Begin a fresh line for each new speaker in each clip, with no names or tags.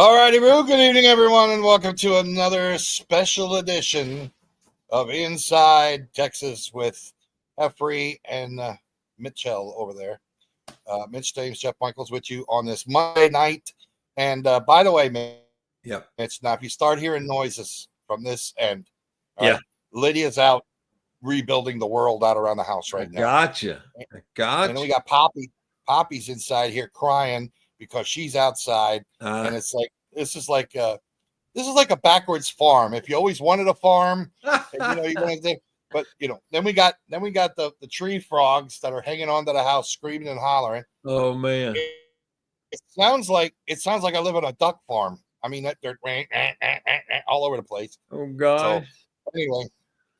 All righty, Roo. Good evening, everyone, and welcome to another special edition of Inside Texas with Heffrey and Mitchell over there. Mitch James, Jeff Michaels with you on this Monday night. And by the way, Mitch, now if you start hearing noises from this end, right, Lydia's out rebuilding the world out around the house right now.
Gotcha.
And then we got Poppy's inside here crying because she's outside, and it's like this is like a backwards farm. If you always wanted a farm, and, you're going to think, but then we got the tree frogs that are hanging onto the house, screaming and hollering.
Oh man,
it sounds like I live on a duck farm. I mean, they're all over the place.
Oh gosh.
So, anyway,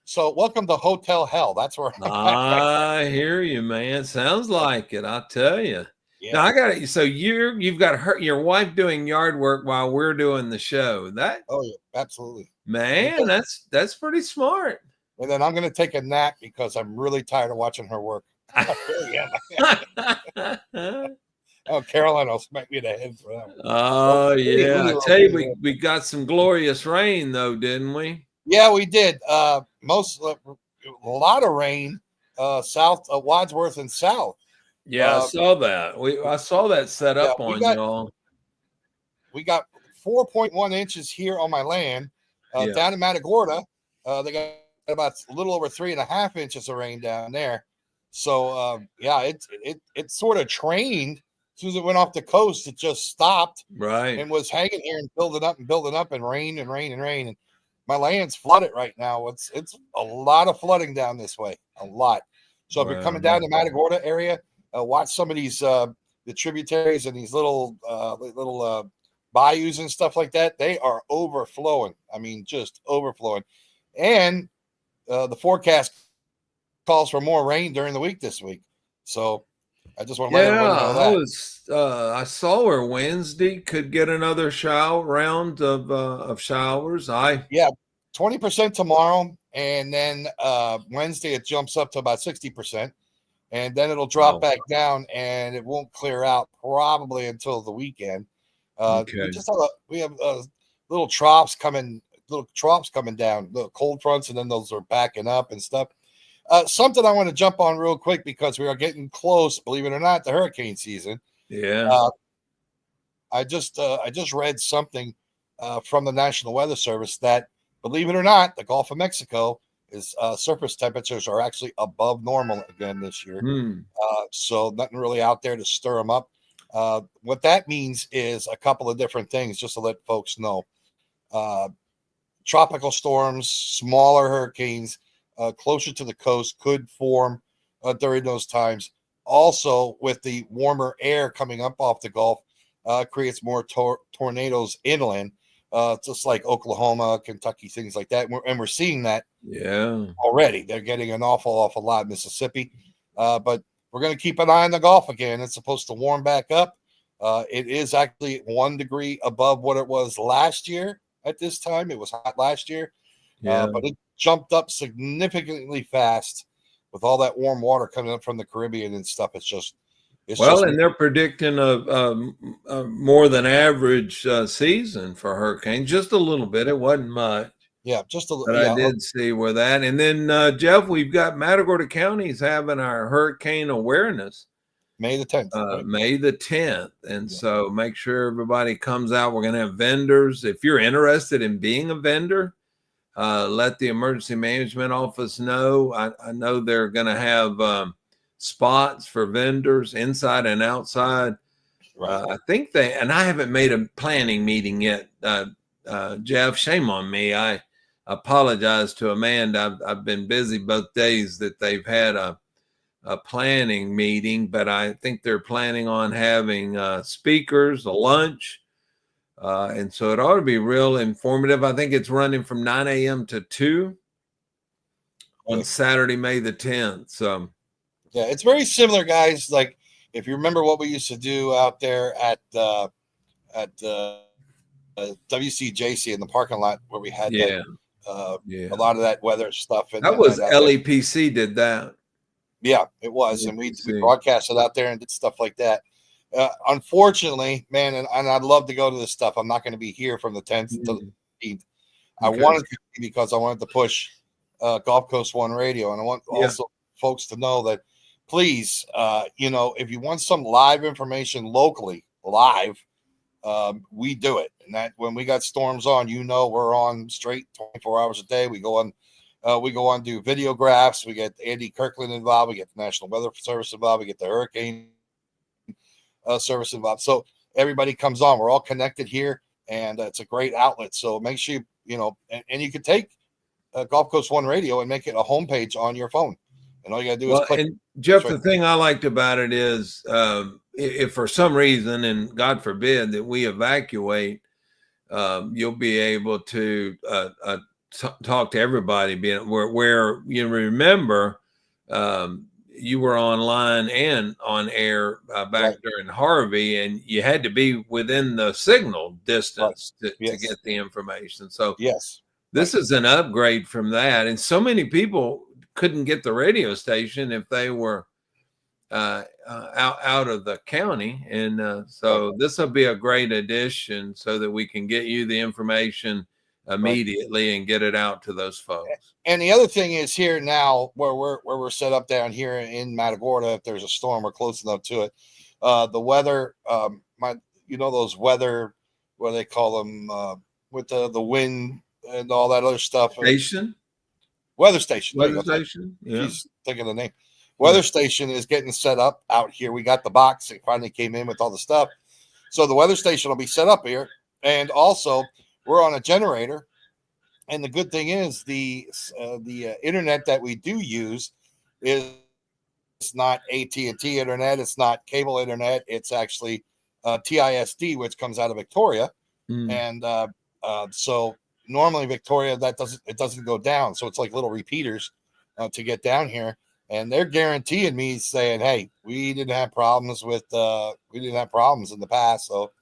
so welcome to Hotel Hell. That's where
I hear you, man. Sounds like it. I'll tell you. Yeah. Now I got it. So you've got your wife doing yard work while we're doing the show.
Oh yeah, absolutely,
man. That's pretty smart.
And then I'm going to take a nap because I'm really tired of watching her work. Oh, Caroline will smack me in the head for that one.
Oh yeah, I tell you, we got some glorious rain though, didn't we?
Yeah, we did. A lot of rain south of Wadsworth and south.
Yeah, I saw that. I saw that set up on y'all.
We got 4.1 inches here on my land. Down in Matagorda, they got about a little over 3.5 inches of rain down there. So it sort of trained. As soon as it went off the coast, it just stopped,
right,
and was hanging here and building up, and rain. And my land's flooded right now. It's a lot of flooding down this way, a lot. So if you're coming down the Matagorda area, watch some of these the tributaries and these little bayous and stuff like that. They are overflowing. I mean, just overflowing. And the forecast calls for more rain during the week this week. So I just want to let everyone know that.
I saw where Wednesday could get another round of showers.
20% tomorrow, and then Wednesday it jumps up to about 60%, and then it'll drop back down, and it won't clear out probably until the weekend. We have little troughs coming down, the cold fronts, and then those are backing up and stuff. Something I want to jump on real quick because we are getting close, believe it or not, to hurricane season.
Yeah.
I just read something from the National Weather Service that, believe it or not, the Gulf of Mexico is surface temperatures are actually above normal again this year. So nothing really out there to stir them up. What that means is a couple of different things, just to let folks know. Tropical storms, smaller hurricanes, closer to the coast could form during those times. Also, with the warmer air coming up off the Gulf, creates more tornadoes inland, just like Oklahoma, Kentucky, things like that. And we're seeing that already. They're getting an awful lot in Mississippi. But we're going to keep an eye on the Gulf again. It's supposed to warm back up. It is actually 1 degree above what it was last year at this time. It was hot last year. But it jumped up significantly fast with all that warm water coming up from the Caribbean and stuff. And
they're predicting a more than average season for hurricanes, just a little bit. It wasn't much.
Yeah, just a little.
But I did see where that. And then, Jeff, we've got Matagorda County's having our hurricane awareness.
May the 10th.
Right? May the 10th. And so make sure everybody comes out. We're going to have vendors. If you're interested in being a vendor, let the emergency management office know. I know they're going to have spots for vendors inside and outside. I think and I haven't made a planning meeting yet. Jeff, shame on me. I apologize to Amanda. I've been busy both days that they've had a planning meeting, but I think they're planning on having speakers, a lunch. And so it ought to be real informative. I think it's running from 9 a.m. to 2 on Saturday, May the 10th. So,
yeah, it's very similar, guys. Like if you remember what we used to do out there at WCJC in the parking lot where we had a lot of that weather stuff.
And that was LEPC did that.
Yeah, it was. And we broadcasted out there and did stuff like that. Unfortunately, man, and I'd love to go to this stuff. I'm not going to be here from the 10th to the 15th. I wanted to be because I wanted to push Gulf Coast One Radio, and I want also folks to know that, please, if you want some live information locally, live, we do it. And that when we got storms on, we're on straight 24 hours a day. We go on, do videographs. We get Andy Kirkland involved. We get the National Weather Service involved. We get the Hurricane Service involved. So everybody comes on. We're all connected here, and it's a great outlet. So make sure and you can take Gulf Coast One Radio and make it a homepage on your phone. And all you got to do is click.
And Jeff, the thing I liked about it is if for some reason, and God forbid that we evacuate, you'll be able to talk to everybody. Where you remember you were online and on air back during Harvey, and you had to be within the signal distance to get the information. So this is an upgrade from that. And so many people couldn't get the radio station if they were out of the county. And so this will be a great addition so that we can get you the information immediately and get it out to those folks.
And the other thing is here now where we're set up down here in Matagorda, if there's a storm, we're close enough to it. The weather, those weather, what do they call them, with the wind and all that other stuff. Weather station. Yeah. He's thinking of the name. Weather station is getting set up out here. We got the box. It finally came in with all the stuff. So the weather station will be set up here. And also we're on a generator. And the good thing is the internet that we do use is not AT&T internet. It's not cable internet. It's actually TISD, which comes out of Victoria. And so normally Victoria, it doesn't go down. So it's like little repeaters to get down here. And they're guaranteeing me saying, hey, we didn't have problems in the past. So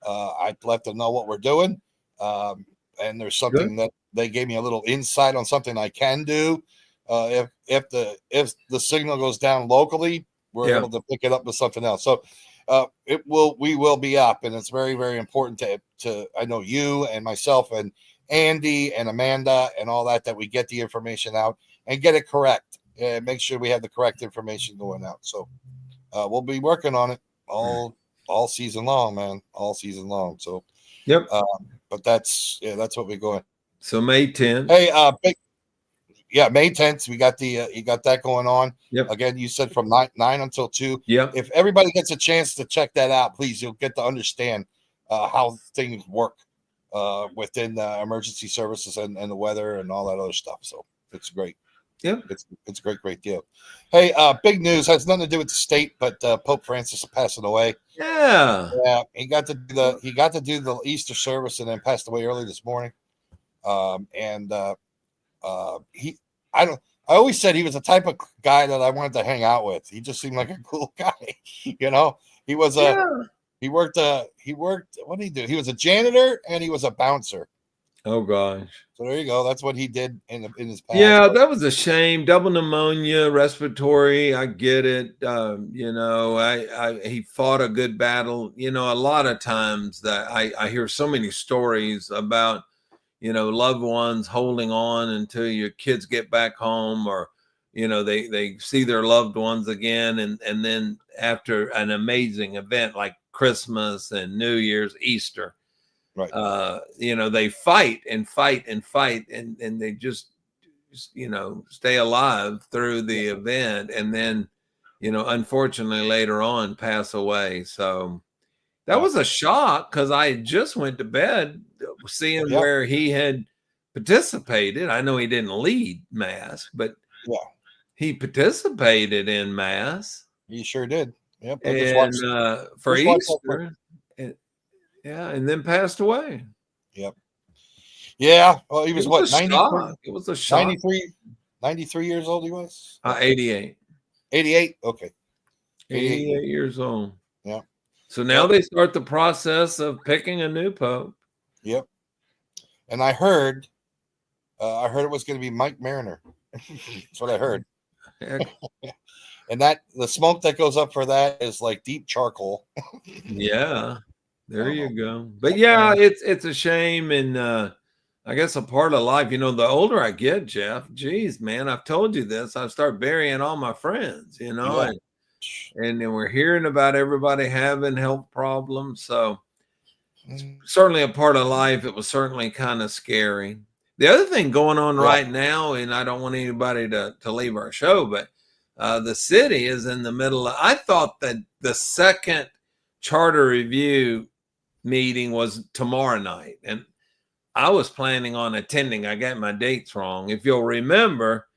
I'd let them know what we're doing. And there's something that they gave me a little insight on something I can do. If the signal goes down locally, we're able to pick it up with something else. So we will be up, and it's very, very important to I know you and myself and Andy and Amanda and all that we get the information out and get it correct. Make sure we have the correct information going out. So we'll be working on it all season long, man. All season long. So but that's what we're going.
So May 10th.
Hey, May 10th. We got you got that going on. Again, you said from 9 until 2. If everybody gets a chance to check that out, please, you'll get to understand how things work within the emergency services and the weather and all that other stuff. So it's great. It's a great deal. Hey, big news, has nothing to do with the state, but Pope Francis is passing away. He got to do the Easter service and then passed away early this morning. I always said he was the type of guy that I wanted to hang out with. He just seemed like a cool guy. He was he worked what did he do? He was a janitor and he was a bouncer.
Oh gosh.
So there you go. That's what he did in his past.
Yeah, that was a shame. Double pneumonia, respiratory. I get it. He fought a good battle. A lot of times that I hear so many stories about, loved ones holding on until your kids get back home, or, they see their loved ones again. And then after an amazing event like Christmas and New Year's, Easter, they fight and they just stay alive through the event, and then unfortunately later on pass away. So that was a shock, because I just went to bed seeing where he had participated. I know he didn't lead mass, but he participated in mass.
He sure did.
And for Easter. And then passed away.
Yeah. Well, he was 93?
It was a shock.
93 years old he was?
88.
88? Okay.
88 years old.
Yeah.
So now they start the process of picking a new pope.
Yep. And I heard it was going to be Mike Mariner. That's what I heard.
Heck,
And that the smoke that goes up for that is like deep charcoal.
yeah, there
don't
you
know.
go. But yeah, it's a shame, and I guess a part of life. You know, the older I get, Jeff, geez, man, I've told you this. I start burying all my friends. You know,
Yeah.
and then we're hearing about everybody having health problems. So
Mm,
certainly a part of life. It was certainly kind of scary. The other thing going on
yeah.
right now, and I don't want anybody to leave our show, but the city is in the middle of, I thought that the second charter review meeting was tomorrow night, and I was planning on attending. I got my dates wrong. If you'll remember,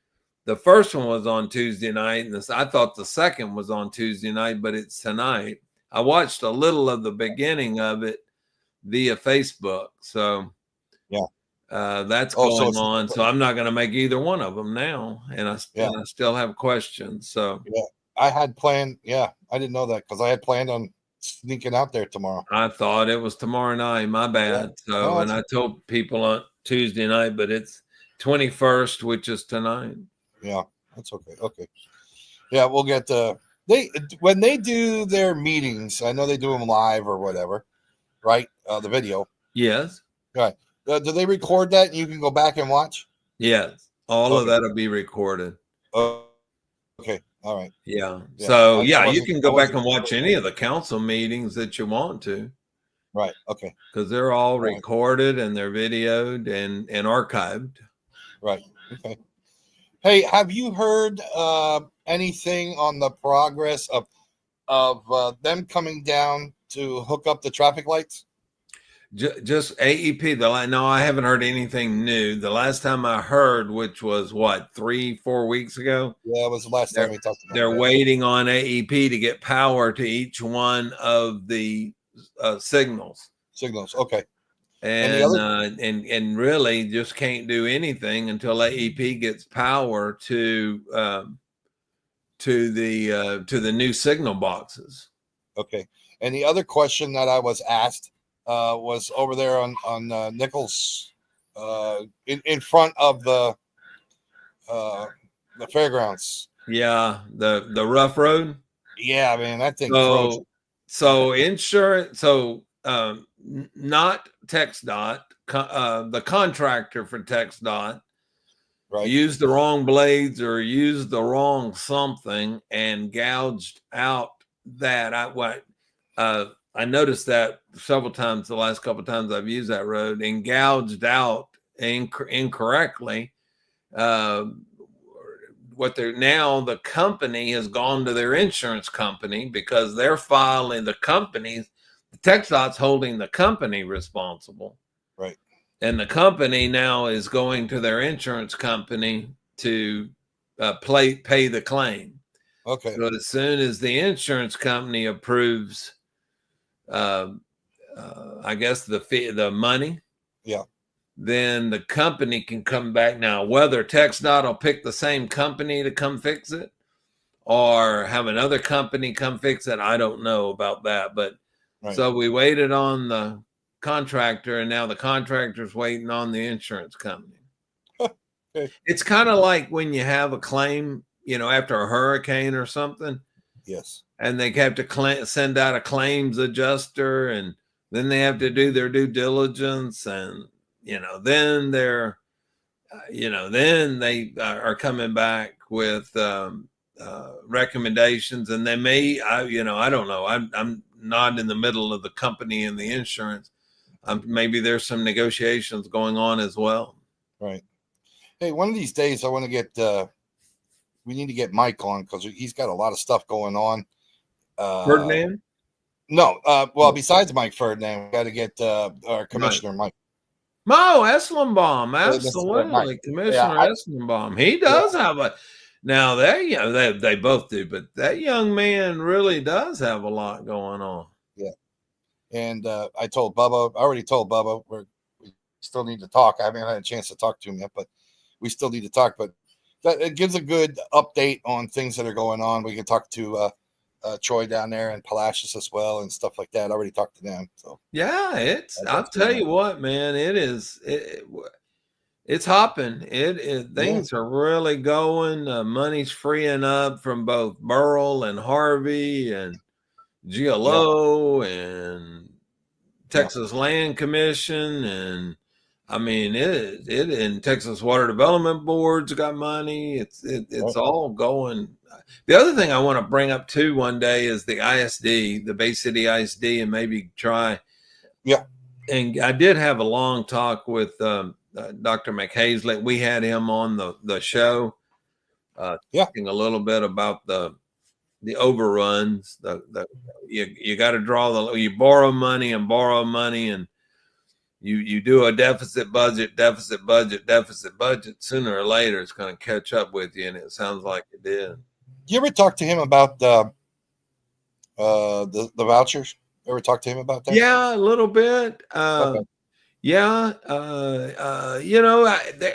the first one was on Tuesday night, and I thought the second was on Tuesday night, but it's tonight. I watched a little of the beginning of it via Facebook. So
Yeah.
that's
Oh, so
going
it's
on. So I'm not going to make either one of them now. And I
yeah.
still have questions. So
Yeah. I had planned. Yeah. I didn't know that because I had planned on sneaking out there tomorrow.
I thought it was tomorrow night. My bad.
Yeah.
So,
No,
and I told people on Tuesday night, but it's 21st, which is tonight.
yeah. That's okay. Okay. Yeah. We'll get when they do their meetings, I know they do them live or whatever, right? The video.
Yes.
Right. Do they record that and you can go back and watch?
Yes. All of
Okay.
that'll be recorded.
Okay. All right.
Yeah.
Yeah.
So,
I
yeah, you
wasn't-
can
I
go back
wasn't
and watch
sure.
any of the council meetings that you want to.
Right. Okay.
Because they're all
Right.
recorded and they're videoed and archived.
Right. Okay. Hey, have you heard anything on the progress of them coming down to hook up the traffic lights?
Just AEP. No, I haven't heard anything new. The last time I heard, which was what, 3-4 weeks ago,
Yeah, it was the last time we talked about
they're
that.
waiting on AEP to get power to each one of the signals,
Signals. Okay.
and and really just can't do anything until AEP gets power to the new signal boxes.
Okay. And the other question that I was asked was over there on Nichols, in front of the fairgrounds.
Yeah, the rough road.
Yeah, man, that thing froze.
So insurance. So not TxDOT. The contractor for TxDOT
Right.
used the wrong blades or used the wrong something and gouged out that. I noticed that several times the last couple of times I've used that road, and gouged out incorrectly. What they're now, the company has gone to their insurance company because they're filing the companies. The TxDOT's holding the company responsible.
Right.
And the company now is going to their insurance company to pay the claim.
Okay.
So as soon as the insurance company approves, I guess the money,
Yeah.
then the company can come back. Now, whether TxDOT will pick the same company to come fix it or have another company come fix it, I don't know about that. But
right.
So we waited on the contractor, and now the contractor's waiting on the insurance company.
Okay.
It's kind of like when you have a claim, after a hurricane or something.
Yes.
And they have to send out a claims adjuster, and then they have to do their due diligence, and then then they are coming back with recommendations, and they may, I don't know. I'm not in the middle of the company and the insurance. Maybe there's some negotiations going on as well.
Right. Hey, one of these days I want to get. We need to get Mike on because he's got a lot of stuff going on.
Ferdinand?
No. Well, besides Mike Ferdinand, we got to get our commissioner, Mike.
Mo Eslenbaum, absolutely, Commissioner Eslenbaum. He does have a. Now they both do, but that young man really does have a lot going on.
Yeah, and I already told Bubba we still need to talk. I haven't had a chance to talk to him yet, but we still need to talk. But it gives a good update on things that are going on. We can talk to Troy down there and Palacios as well and stuff like that. I already talked to them. So
yeah, I'll tell you what, man, It's hopping. Things are really going. Money's freeing up from both Burl and Harvey and GLO and Texas Land Commission, and I mean it and Texas Water Development Board's got money. It's all going. The other thing I want to bring up too one day is the ISD, the Bay City ISD, and maybe try.
Yeah.
And I did have a long talk with Dr. McHazlett. We had him on the show, talking a little bit about the overruns. You got to draw you borrow money, and you do a deficit budget. Sooner or later, it's going to catch up with you, and it sounds like it did.
You ever talk to him about the vouchers? Ever talk to him about that?
Yeah, a little bit.
Okay.
Yeah,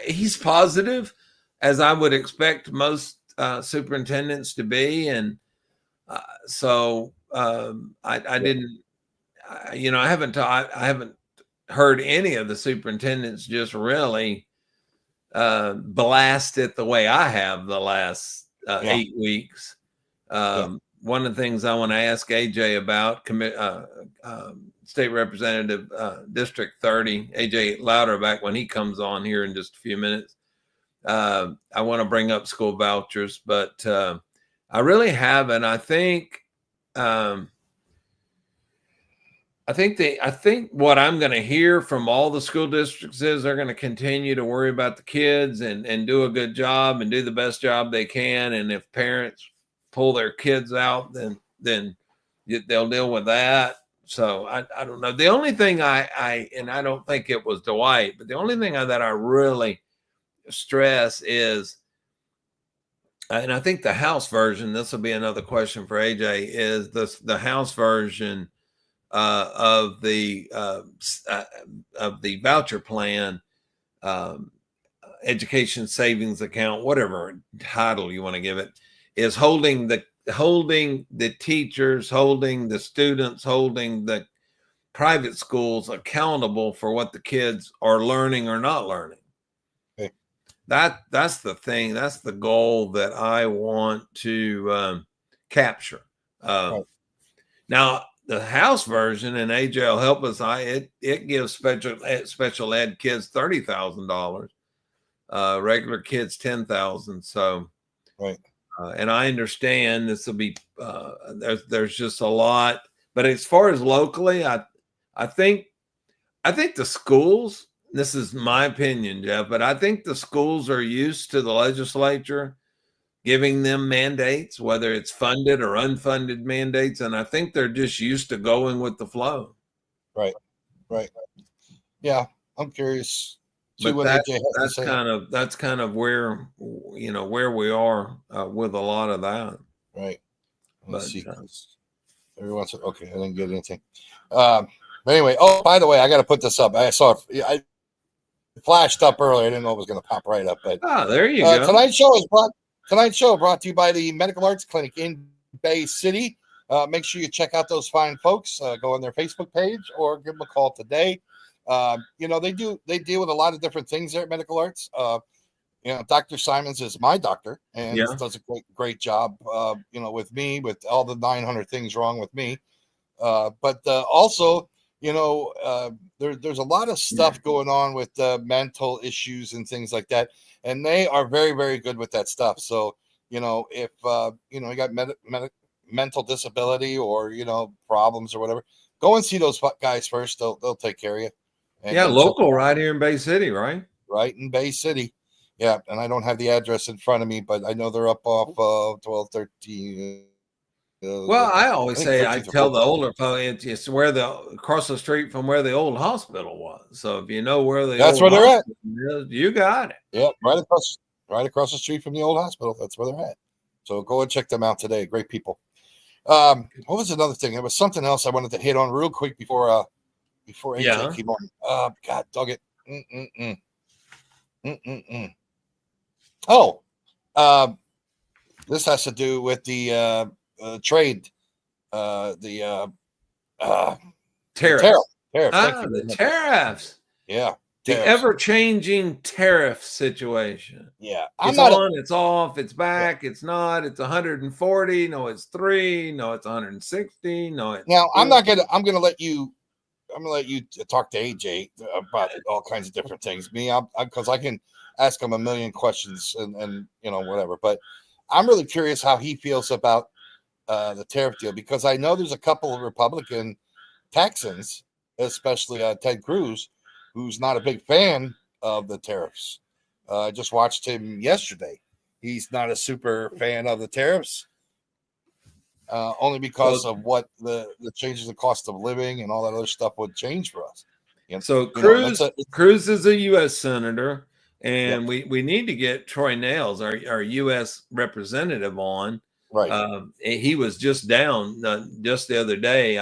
he's positive, as I would expect most superintendents to be, and so I didn't. I haven't heard any of the superintendents just really blast it the way I have the last 8 weeks. One of the things I want to ask AJ about, State Representative District 30, AJ Louderbach, when he comes on here in just a few minutes, I want to bring up school vouchers, but I really haven't. I think what I'm going to hear from all the school districts is they're going to continue to worry about the kids and do a good job and do the best job they can. And if parents pull their kids out, then they'll deal with that. So I don't know. The only thing I don't think it was Dwight, but the only thing that I really stress is, and I think the House version, this will be another question for AJ, is the House version of the voucher plan, education savings account, whatever title you want to give it, is holding the teachers, holding the students, holding the private schools accountable for what the kids are learning or not learning.
Okay.
That's the thing. That's the goal that I want to capture. Right. Now, the House version, and AJ will help us, it gives special ed kids $30,000, regular kids $10,000. So,
right.
And I understand this will be there's just a lot, but as far as locally, I think the schools. This is my opinion, Jeff, but I think the schools are used to the legislature giving them mandates, whether it's funded or unfunded mandates, and I think they're just used to going with the flow.
Right. Yeah, I'm curious.
But that's kind of where we are with a lot of that.
Right. Let's see. Everyone's okay. I didn't get anything. But anyway, by the way, I got to put this up. I saw it flashed up earlier. I didn't know it was going to pop right up. But
there you go.
Tonight's show brought to you by the Medical Arts Clinic in Bay City. Make sure you check out those fine folks. Go on their Facebook page or give them a call today. They deal with a lot of different things there at Medical Arts. Dr. Simons is my doctor and does a great job, with me, with all the 900 things wrong with me. But also, there's a lot of stuff going on with mental issues and things like that. And they are very, very good with that stuff. So, if, you got mental disability or, problems or whatever, go and see those guys first. They'll take care of you. And
local right here in Bay City, right?
Right in Bay City. Yeah. And I don't have the address in front of me, but I know they're up off 1213.
Well, I always say, I tell the older folks, it's across the street from where the old hospital was. So if you know where
that's where they're at.
You got it.
Yeah. Right across the street from the old hospital. That's where they're at. So go and check them out today. Great people. What was another thing? There was something else I wanted to hit on real quick before AJ came on. God dog it. This has to do with the trade. The
tariffs.
Tariff.
The tariffs.
Yeah.
The
tariffs.
ever-changing tariff situation.
Yeah,
It's on, it's off, it's back, it's not, it's 140, no, it's 3, no, it's 160, no, it's
now
4.
I'm gonna let you talk to AJ about all kinds of different things. Me, because I can ask him a million questions and whatever. But I'm really curious how he feels about the tariff deal, because I know there's a couple of Republican Texans, especially Ted Cruz, who's not a big fan of the tariffs. I just watched him yesterday. He's not a super fan of the tariffs, only because of what the changes in cost of living and all that other stuff would change for us.
So Cruz is a U.S. senator, and
Yep.
we need to get Troy Nails, our U.S. representative, on.
Right.
He was just down just the other day.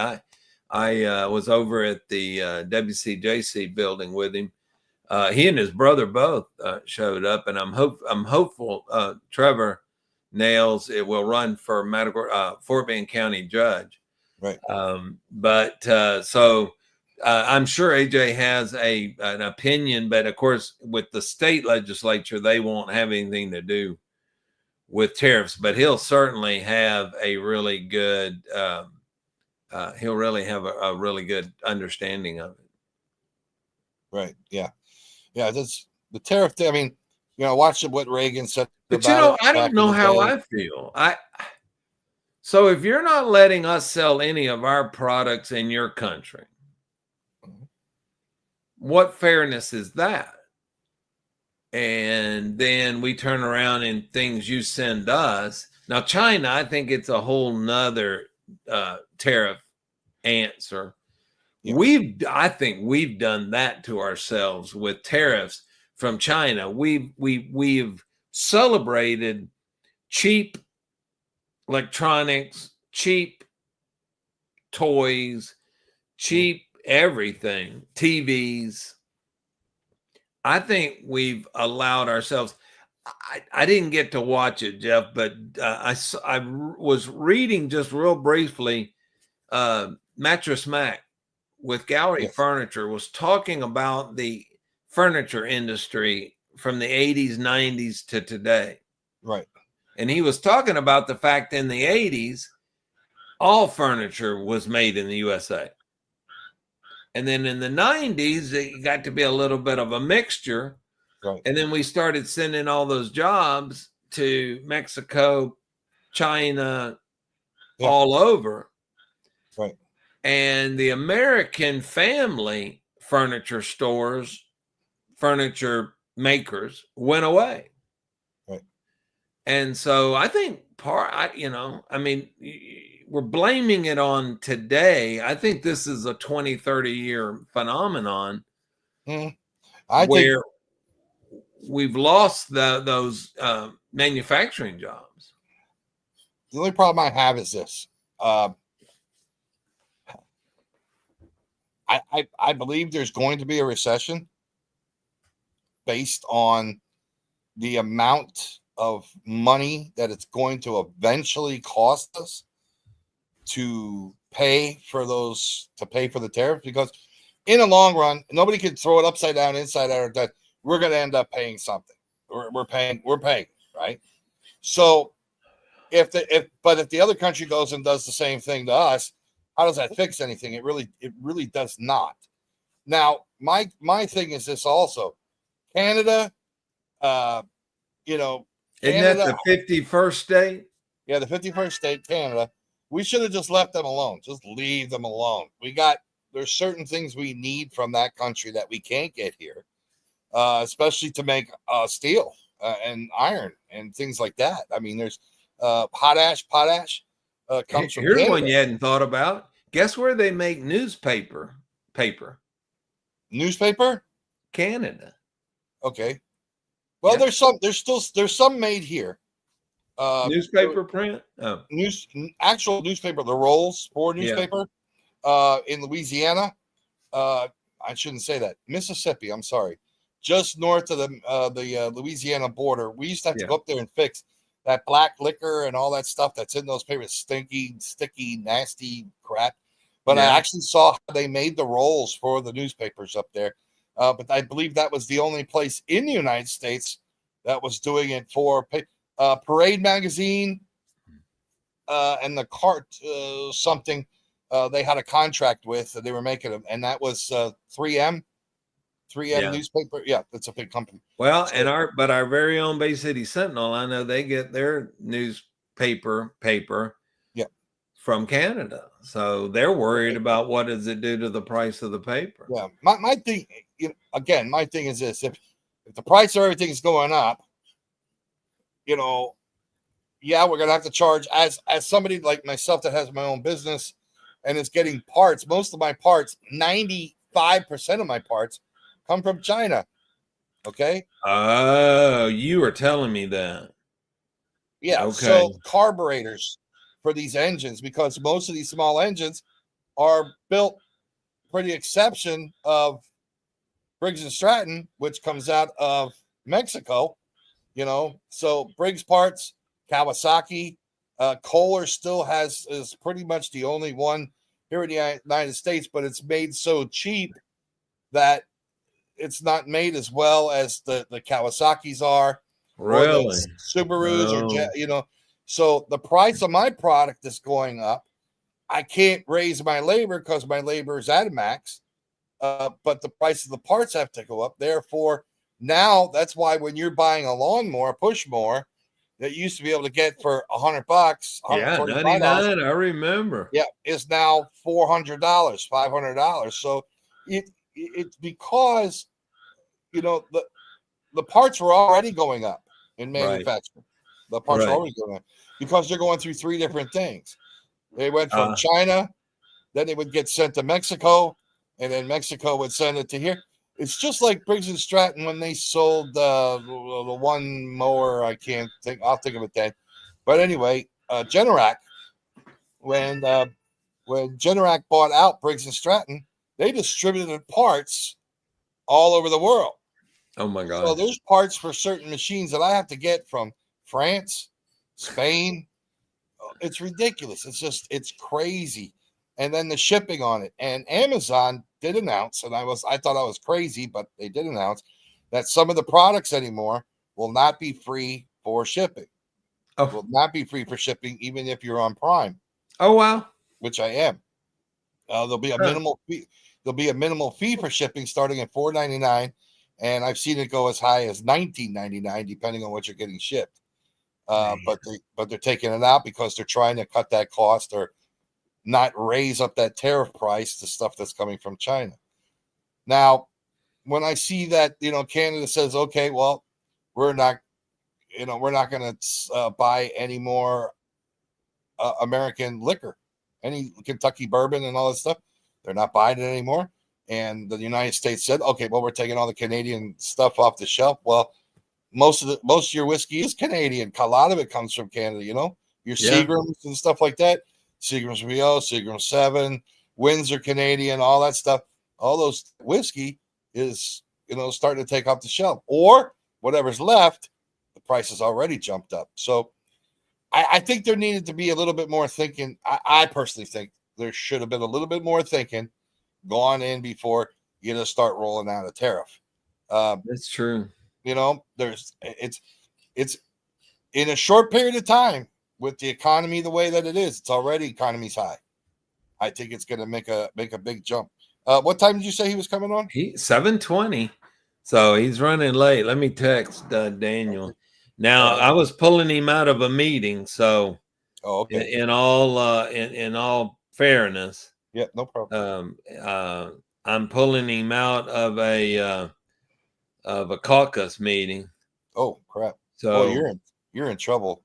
I was over at the WCJC building with him. He and his brother both showed up, and I'm hopeful Trevor Nails it will run for Fort Bend County judge.
Right.
So I'm sure AJ has an opinion, but of course, with the state legislature, they won't have anything to do with tariffs. But he'll certainly have a really good. He'll really have a really good understanding of it.
Right. Yeah. Yeah. That's the tariff thing. I mean, watch what Reagan said.
But I don't know how I feel. So if you're not letting us sell any of our products in your country, what fairness is that? And then we turn around and things you send us. Now, China, I think it's a whole nother tariff answer. Yeah. I think we've done that to ourselves with tariffs from China. We've celebrated cheap electronics, cheap toys, cheap everything, TVs. I think we've allowed ourselves. I didn't get to watch it, Jeff, but I was reading just real briefly. Mattress Mac with Gallery Furniture was talking about the furniture industry from the 80s, 90s to today.
Right.
And he was talking about the fact in the 80s, all furniture was made in the USA. And then in the 90s, it got to be a little bit of a mixture.
Right.
And then we started sending all those jobs to Mexico, China, all over.
Right.
And the American family furniture stores, furniture makers went away.
Right.
And so I think we're blaming it on today. I think this is a 20, 30-year phenomenon where we've lost those manufacturing jobs.
The only problem I have is this. I believe there's going to be a recession based on the amount of money that it's going to eventually cost us to pay for the tariffs, because in the long run, nobody can throw it upside down, inside out, that we're going to end up paying something. We're paying, right? So if the other country goes and does the same thing to us, how does that fix anything? It really does not. Now, my thing is this also. Canada, Canada,
isn't that the 51st state?
Yeah, the 51st state, Canada. We should have just left them alone. Just leave them alone. There's certain things we need from that country that we can't get here, especially to make steel and iron and things like that. I mean, there's potash comes from
Here's
Canada.
one you hadn't thought about. Guess where they make newspaper?
Newspaper?
Canada.
Okay. Well, there's some made here.
Newspaper print? Oh.
Actual newspaper, the rolls for newspaper in Louisiana. I shouldn't say that. Mississippi, I'm sorry. Just north of the Louisiana border. We used to have to go up there and fix that black liquor and all that stuff that's in those papers. Stinky, sticky, nasty crap. But I actually saw how they made the rolls for the newspapers up there. but I believe that was the only place in the United States that was doing it for Parade Magazine and the cart something they had a contract with that they were making them, and that was 3M newspaper. Yeah, that's a big company.
Well, so, and our very own Bay City Sentinel, I know they get their newspaper from Canada, so they're worried about what does it do to the price of the paper.
Yeah, my thing, again, my thing is this: if the price of everything is going up, yeah, we're gonna have to charge as somebody like myself that has my own business and is getting parts. Most of my parts, 95% of my parts, come from China. Okay.
Oh, you were telling me that.
Yeah. Okay. So carburetors for these engines, because most of these small engines are built for the exception of Briggs and Stratton, which comes out of Mexico. So Briggs parts, Kawasaki, Kohler still is pretty much the only one here in the United States, but it's made so cheap that it's not made as well as the Kawasaki's are,
really,
or the Subarus, or so the price of my product is going up. I can't raise my labor because my labor is at a max, but the price of the parts have to go up. Therefore, now that's why when you're buying a lawnmower, push mower, that you used to be able to get for $100,
$99, I remember.
Yeah, is now $400, $500. So it's because the parts were already going up in manufacturing. Right. The parts were already going up because they're going through three different things. They went from China, then they would get sent to Mexico, and then Mexico would send it to here. It's just like Briggs and Stratton when they sold the one mower. I can't think. I'll think of it then. But anyway, Generac, when Generac bought out Briggs and Stratton, they distributed parts all over the world.
Oh my God!
So there's parts for certain machines that I have to get from France, Spain. It's ridiculous. It's crazy. And then the shipping on it. And Amazon did announce, and I thought I was crazy, but they did announce that some of the products anymore will not be free for shipping. Oh. Will not be free for shipping, even if you're on Prime.
Oh wow!
Which I am. There'll be a minimal fee. There'll be a minimal fee for shipping starting at $4.99, and I've seen it go as high as $19.99, depending on what you're getting shipped. But they're taking it out because they're trying to cut that cost or not raise up that tariff price to stuff that's coming from China. Now, when I see that, Canada says, okay, well, we're not going to buy any more American liquor, any Kentucky bourbon and all that stuff. They're not buying it anymore. And the United States said, okay, well, we're taking all the Canadian stuff off the shelf. Well, most of your whiskey is Canadian. A lot of it comes from Canada, your Seagrams and stuff like that. Seagram's Rio, Seagram 7, Windsor Canadian, all that stuff. All those whiskey is, starting to take off the shelf. Or whatever's left, the price has already jumped up. So I think there needed to be a little bit more thinking. I personally think there should have been a little bit more thinking gone in before you just start rolling out a tariff.
That's true.
It's in a short period of time. With the economy the way that it is, it's already economy's high. I think it's going to make a big jump. What time did you say he was coming on?
7:20, so he's running late. Let me text Daniel. Now I was pulling him out of a meeting, so
okay.
In all fairness,
yeah, no problem.
I'm pulling him out of a caucus meeting.
Oh crap!
So
you're in trouble.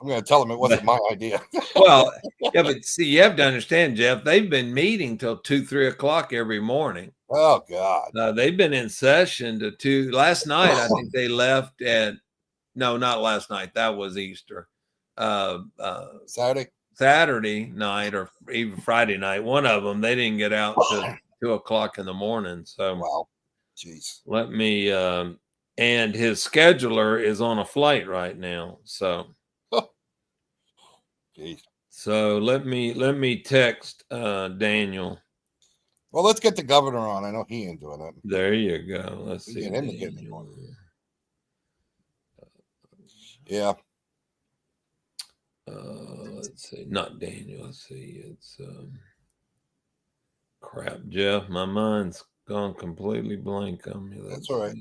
I'm going to tell them it wasn't my idea.
Well, yeah, but see, you have to understand, Jeff, they've been meeting till 2-3 o'clock every morning.
Oh, God.
They've been in session to 2. Last night, I think they left no, not last night. That was Easter. Saturday night or even Friday night. One of them, they didn't get out till 2 o'clock in the morning. So,
wow. Jeez.
Let me, and his scheduler is on a flight right now. So,
Jeez.
So let me text Daniel.
Well, let's get the governor on. I know he ain't doing it.
There you go. Let's see.
Get him to get me on. Yeah.
Let's see. Not Daniel. Let's see. It's crap, Jeff. My mind's gone completely blank on me.
That's all right.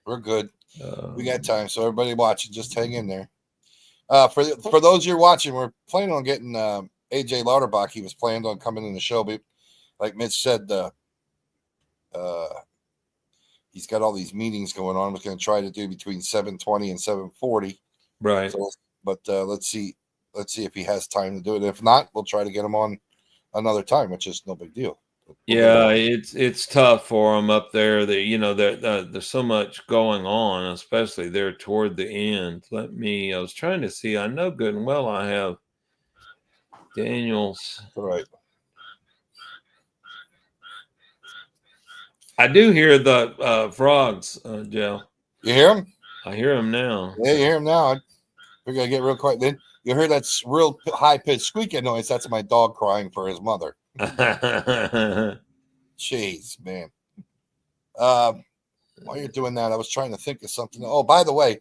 We're good. We got time. So everybody watching, just hang in there. For those you're watching, we're planning on getting AJ Louderbach. He was planned on coming in the show, but like Mitch said, he's got all these meetings going on. We're going to try to do between 7:20 and 7:40.
Right.
So, but let's see if he has time to do it. If not, we'll try to get him on another time, which is no big deal.
Yeah, it's tough for them up there. There's so much going on, especially there toward the end. I was trying to see. I know good and well I have Daniel's.
All right.
I do hear the frogs, Joe.
You hear him?
I hear him now.
Yeah, you hear him now. We're going to get real quiet. Then you hear that real high-pitched squeaking noise. That's my dog crying for his mother. Jeez, man. While you're doing that, I was trying to think of something. Oh, by the way,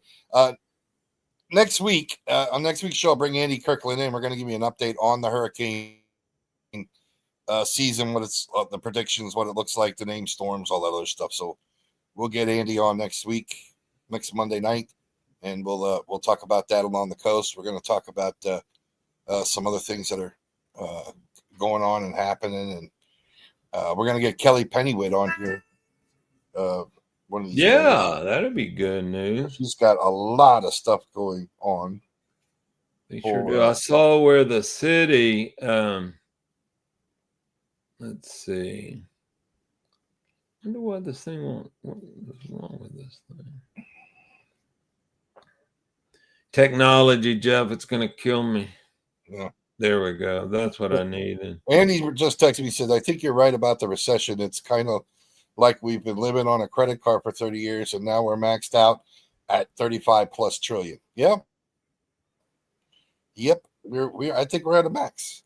next week, on next week's show, I'll bring Andy Kirkland in. We're going to give you an update on the hurricane season, what it's the predictions, what it looks like, the name storms, all that other stuff. So we'll get Andy on next Monday night, and we'll talk about that along the coast. We're going to talk about some other things that are going on and happening, and we're going to get Kelly Pennywit on here. One of these days.
That'd be good news.
She's got a lot of stuff going on.
They sure do. I saw where the city. Let's see. I wonder what this thing what is wrong with this thing. Technology, Jeff, it's going to kill me.
Yeah.
There we go. That's what I needed.
Andy just texted me, he said, I think you're right about the recession. It's kind of like we've been living on a credit card for 30 years, and now we're maxed out at 35 plus trillion. Yep. I think we're at a max,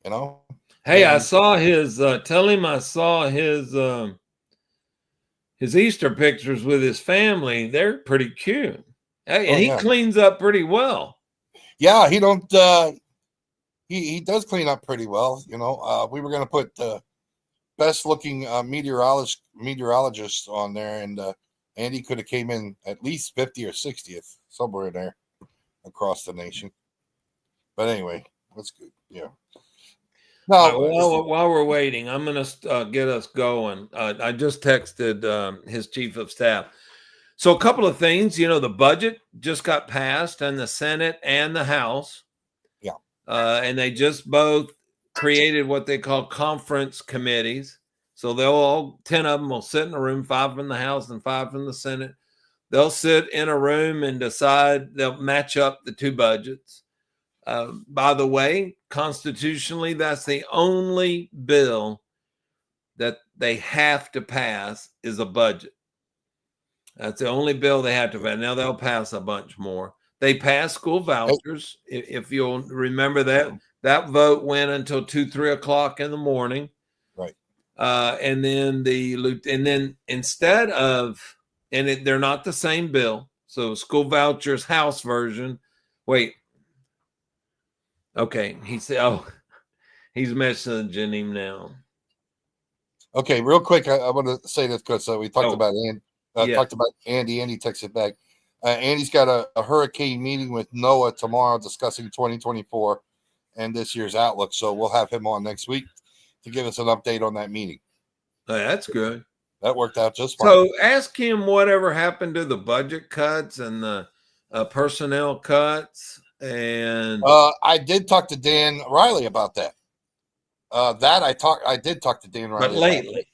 you know?
Hey, I saw his, tell him I saw his Easter pictures with his family. They're pretty cute. Hey, and he cleans up pretty well. Yeah, he
does clean up pretty well. You know, we were going to put the best looking meteorologist on there, and Andy could have came in at least 50 or 60th, somewhere in there across the nation. But anyway, that's good. Yeah.
No, while we're waiting, I'm going to get us going. I just texted his chief of staff. So a couple of things, the budget just got passed in the Senate and the House.
Yeah.
And they just both created what they call conference committees. So they'll all 10 of them will sit in a room, 5 from the House and 5 from the Senate. They'll sit in a room and decide, they'll match up the two budgets. By the way, constitutionally, that's the only bill that they have to pass is a budget. That's the only bill they have to pass. Now they'll pass a bunch more. They passed school vouchers. If you'll remember that vote went until 2-3 o'clock in the morning.
Right.
And then instead of, they're not the same bill. So school vouchers, House version. Wait. Okay. He said, he's messaging him now.
Okay, real quick, I want to say this because we talked about Andy. Talked about Andy. Andy texted back. Andy's got a hurricane meeting with NOAA tomorrow discussing 2024 and this year's outlook. So we'll have him on next week to give us an update on that meeting.
That's good.
That worked out just fine.
So ask him whatever happened to the budget cuts and the personnel cuts. And
I did talk to Dan Riley about that. I did talk to Dan Riley.
But lately,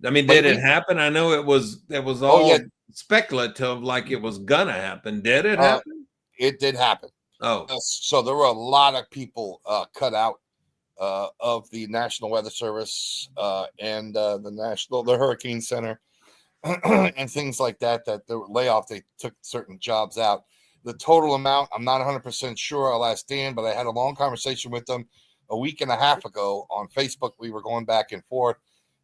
I mean, did it happen? I know it was all speculative, like it was gonna happen. Did it happen?
It did happen. So there were a lot of people cut out of the National Weather Service and the Hurricane Center and things like that. That the layoff, they took certain jobs out. The total amount, I'm not 100% sure. I'll ask Dan, but I had a long conversation with them a week and a half ago on Facebook. We were going back and forth.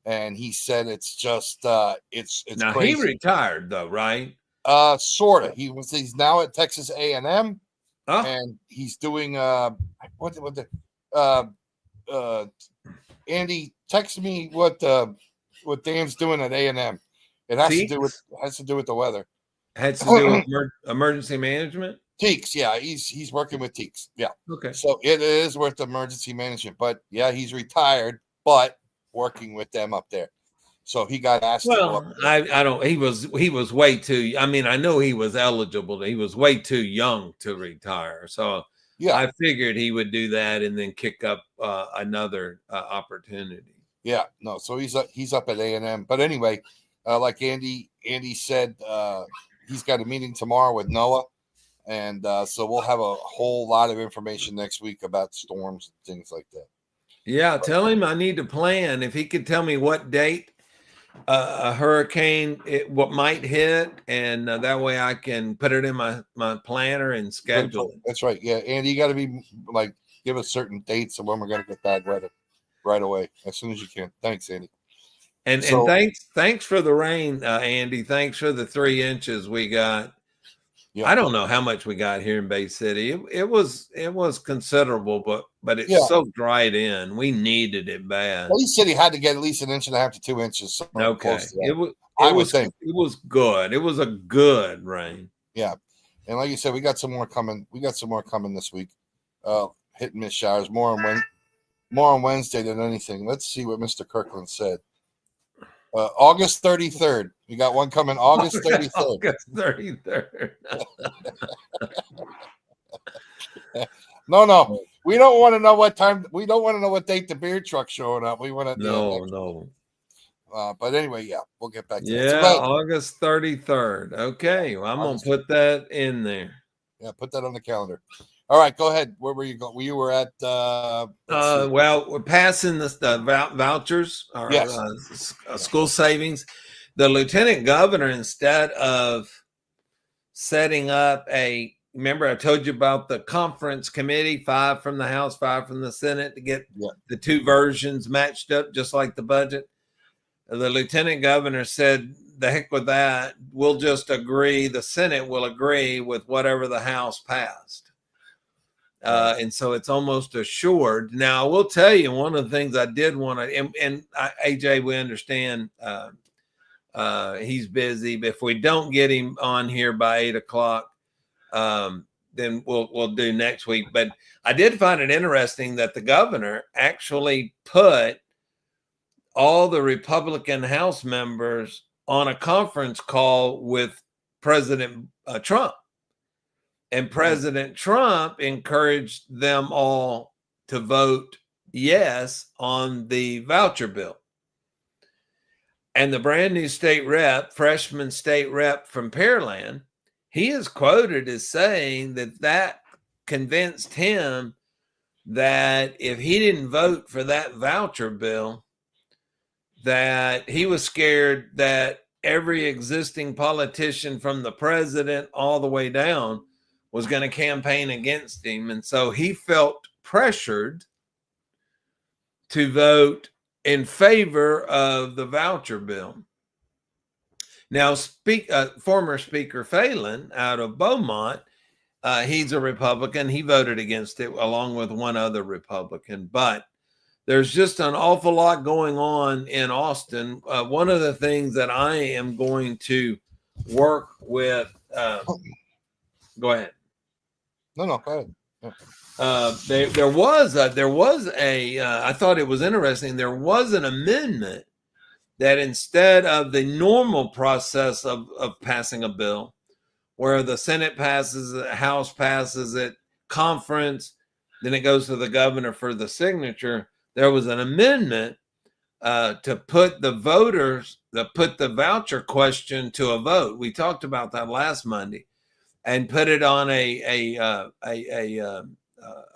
and he said it's just it's
now
crazy.
he retired though, right?
Sort of. He's now at Texas A&M,
Oh,
and he's doing Andy, text me what Dan's doing at A&M. It has to do with the weather.
Has to do with emergency management.
Teeks, yeah, he's working with Teeks, yeah.
Okay.
So it is with emergency management, but yeah, he's retired, but working with them up there. So he got asked to go up there.
I don't. He was way too. I mean, I know he was eligible. He was way too young to retire. So
Yeah,
I figured he would do that and then kick up another opportunity.
yeah, no. So he's up at A&M. But anyway, like Andy said, he's got a meeting tomorrow with Noah, and so we'll have a whole lot of information next week about storms and things like that.
Yeah, tell him I need to plan. If he could tell me what date a hurricane what might hit, and that way I can put it in my planner and schedule it.
That's right. Yeah, Andy, you got to be like give us certain dates of when we're going to get bad weather right away as soon as you can. Thanks, Andy.
And thanks for the rain, Andy. Thanks for the 3 inches we got. Yeah. I don't know how much we got here in Bay City. It was considerable, but it soaked right in. We needed it bad.
Bay City had to get at least 1.5 inches to 2 inches.
Okay, it was good. It was a good rain.
Yeah, and like you said, we got some more coming. We got some more coming this week. Hit and miss showers. More on Wednesday than anything. Let's see what Mr. Kirkland said. August 33rd. We got one coming August 33rd.
August 33rd.
No. We don't want to know what time. We don't want to know what date the beer truck's showing up. We want to.
No.
But anyway, yeah, we'll get back to
that. Yeah, August 33rd. Okay. Well, I'm going to put that in there.
Yeah, put that on the calendar. All right, go ahead. Where were you going? You were at
well, we're passing the vouchers or school savings. The lieutenant governor, instead of setting up remember I told you about the conference committee, 5 from the House, 5 from the Senate, to get the 2 versions matched up just like the budget. The lieutenant governor said, the heck with that. We'll just agree. The Senate will agree with whatever the House passed. And so it's almost assured. Now, I will tell you one of the things I did want to, and AJ, we understand he's busy, but if we don't get him on here by 8 o'clock, then we'll do next week. But I did find it interesting that the governor actually put all the Republican House members on a conference call with President Trump. And President Trump encouraged them all to vote yes on the voucher bill. And the brand new freshman state rep from Pearland, he is quoted as saying that convinced him that if he didn't vote for that voucher bill, that he was scared that every existing politician from the president all the way down was going to campaign against him. And so he felt pressured to vote in favor of the voucher bill. Now, former Speaker Phelan out of Beaumont, he's a Republican. He voted against it along with one other Republican. But there's just an awful lot going on in Austin. One of the things that I am going to work with, go ahead.
No, go ahead.
Yeah. There was a I thought it was interesting. There was an amendment that instead of the normal process of passing a bill, where the Senate passes it, the House passes it, conference, then it goes to the governor for the signature, there was an amendment to put the voucher question to a vote. We talked about that last Monday, and put it on a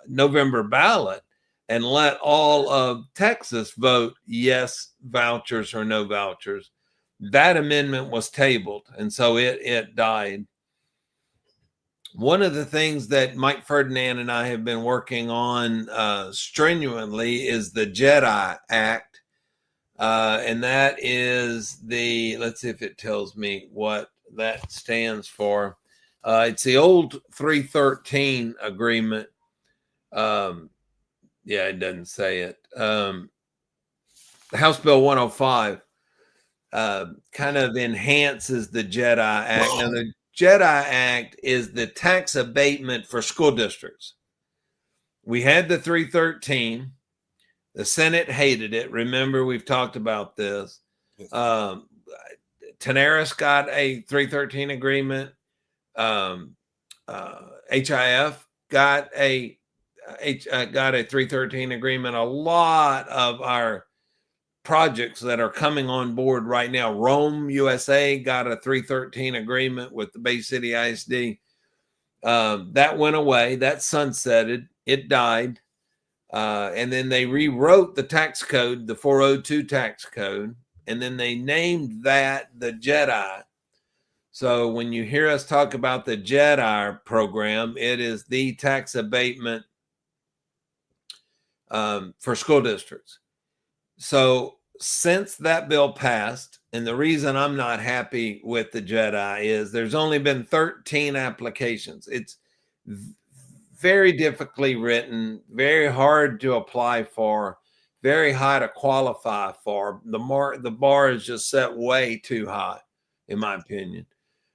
November ballot, and let all of Texas vote yes vouchers or no vouchers. That amendment was tabled, and so it died. One of the things that Mike Ferdinand and I have been working on strenuously is the JEDI Act. And that is let's see if it tells me what that stands for. It's the old 313 agreement. Yeah, it doesn't say it. House Bill 105 kind of enhances the JEDI Act. Now, the JEDI Act is the tax abatement for school districts. We had the 313. The Senate hated it. Remember, we've talked about this. Tenaris got a 313 agreement. HIF got a 313 agreement. A lot of our projects that are coming on board right now, Rome, USA got a 313 agreement with the Bay City ISD. That went away. That sunsetted. It died. And then they rewrote the tax code, the 402 tax code, and then they named that the JEDI. So when you hear us talk about the JEDI program, it is the tax abatement for school districts. So since that bill passed, and the reason I'm not happy with the JEDI is there's only been 13 applications. It's very difficultly written, very hard to apply for, very high to qualify for. The bar is just set way too high, in my opinion.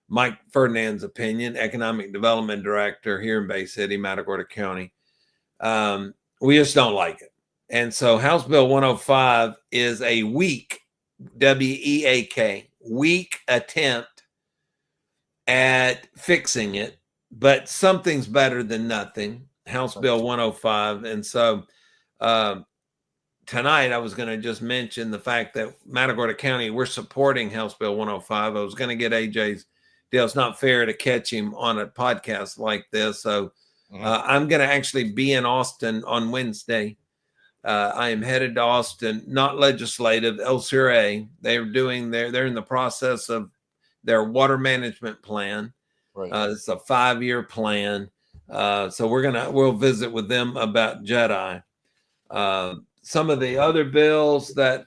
Mike Ferdinand's opinion, Economic Development Director here in Bay City, Matagorda County. We just don't like it. And so House Bill 105 is a weak, W-E-A-K, weak attempt at fixing it, but something's better than nothing. House Bill 105. And so tonight I was going to just mention the fact that Matagorda County, we're supporting House Bill 105. I was going to get AJ's deal. It's not fair to catch him on a podcast like this. So I'm going to actually be in Austin on Wednesday. I am headed to Austin, not legislative, El Surre. They're in the process of their water management plan. Right. It's a 5-year plan. So we'll visit with them about JEDI. Some of the other bills that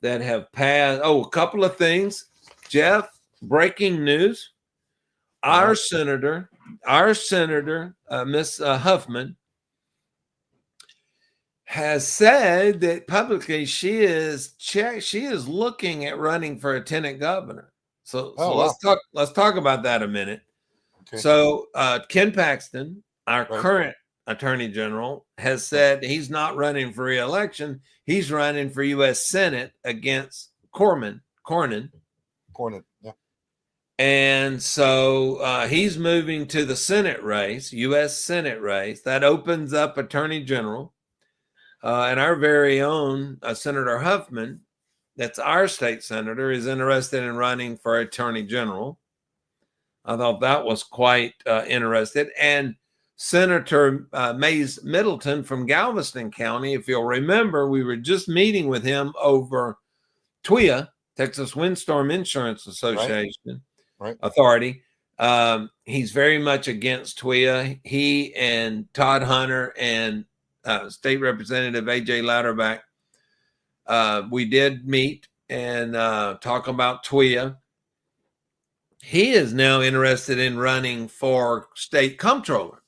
have passed. Oh, a couple of things. Jeff, breaking news. Our senator, Miss Huffman, has said that publicly she is looking at running for lieutenant governor. So let's talk about that a minute. Okay. So Ken Paxton, our current attorney general, has said he's not running for re-election. He's running for U.S. Senate against Cornyn. Yeah. And so he's moving to the Senate race, U.S. Senate race. That opens up attorney general. And our very own Senator Huffman, that's our state senator, is interested in running for attorney general. I thought that was quite interesting. And Senator Mays Middleton from Galveston County, if you'll remember, we were just meeting with him over TWIA, Texas Windstorm Insurance Association Authority. He's very much against TWIA. He and Todd Hunter and State Representative AJ Louderbach, we did meet and talk about TWIA. He is now interested in running for state comptroller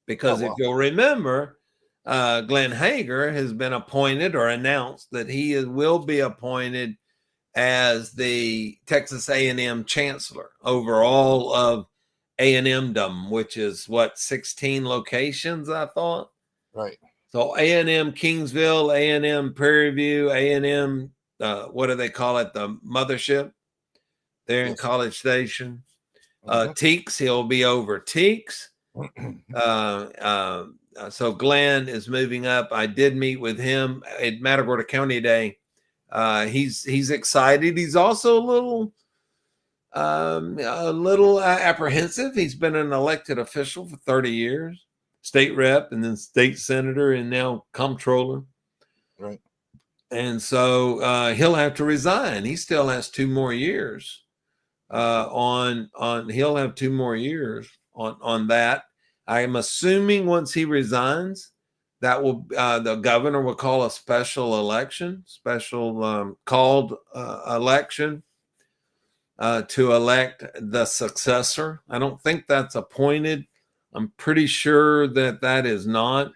because if you'll remember, Glenn Hager has been appointed or announced that he will be appointed as the Texas A&M chancellor over all of A&M-dom, which is 16 locations, I thought.
Right. So
A&M Kingsville, A&M Prairie View, A&M, what do they call it? The mothership there in College Station. Teeks, he'll be over Teeks. So Glenn is moving up. I did meet with him at Matagorda County Day. He's excited. He's also a little apprehensive. He's been an elected official for 30 years. State rep and then state senator and now comptroller. Right. And so he'll have to resign. He still has 2 more years he'll have 2 more years on that. I am assuming once he resigns that will the governor will call a special called election to elect the successor. I don't think that's appointed. I'm pretty sure that is not.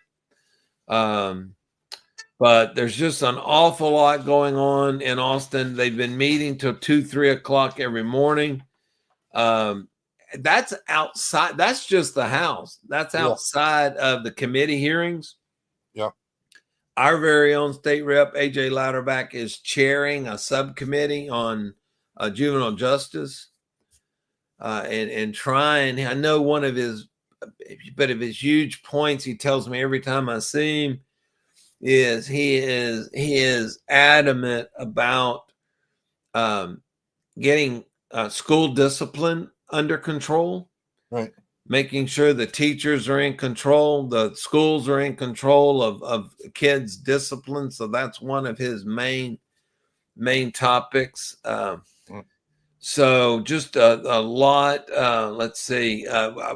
But there's just an awful lot going on in Austin. They've been meeting till 2, 3 o'clock every morning. That's outside. That's just the House. That's outside of the committee hearings.
Yeah.
Our very own State Rep AJ Louderbach is chairing a subcommittee on juvenile justice and trying. I know one of his huge points he tells me every time I see him is he is adamant about getting school discipline under control,
right?
Making sure the teachers are in control, the schools are in control of kids' discipline. So that's one of his main topics. So just a lot. Let's see.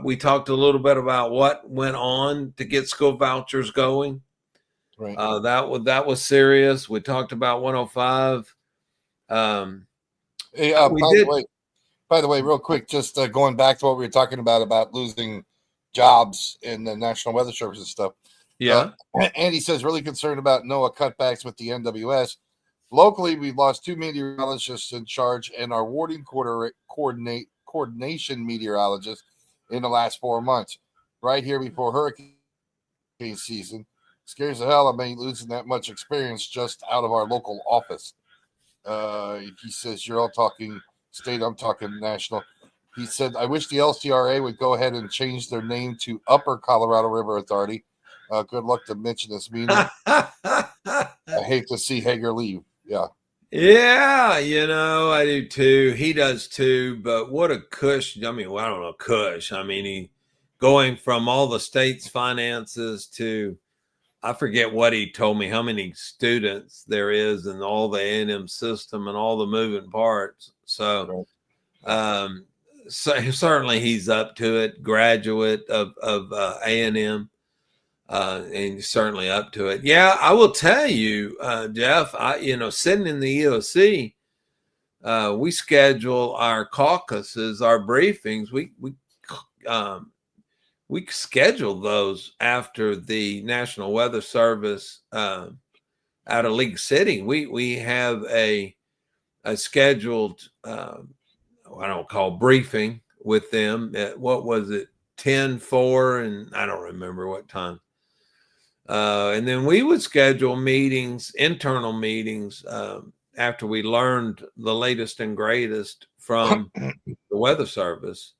We talked a little bit about what went on to get school vouchers going.
Right.
That was serious. We talked about 105.
By the way, real quick, just going back to what we were talking about losing jobs in the National Weather Service and stuff.
Yeah.
Andy says really concerned about NOAA cutbacks with the NWS. Locally, we've lost 2 meteorologists in charge and our warning coordination meteorologist in the last 4 months. Right here before hurricane season. Scares the hell of me losing that much experience just out of our local office. He says, you're all talking state, I'm talking national. He said, I wish the LCRA would go ahead and change their name to Upper Colorado River Authority. Good luck to Mitch in this meeting. I hate to see Hager leave. Yeah.
Yeah, I do too. He does too. But what a cush. I mean, well, I don't know, cush. I mean, he going from all the state's finances to, I forget what he told me, how many students there is in all the A&M system and all the moving parts. So, so certainly he's up to it. Graduate of A&M, and certainly up to it. Yeah, I will tell you, Jeff. Sitting in the EOC, we schedule our caucuses, our briefings. We schedule those after the National Weather Service out of League City. We have a scheduled I don't call briefing with them at, what was it, 10:04, and I don't remember what time. And then we would schedule meetings, internal meetings, after we learned the latest and greatest from the Weather Service.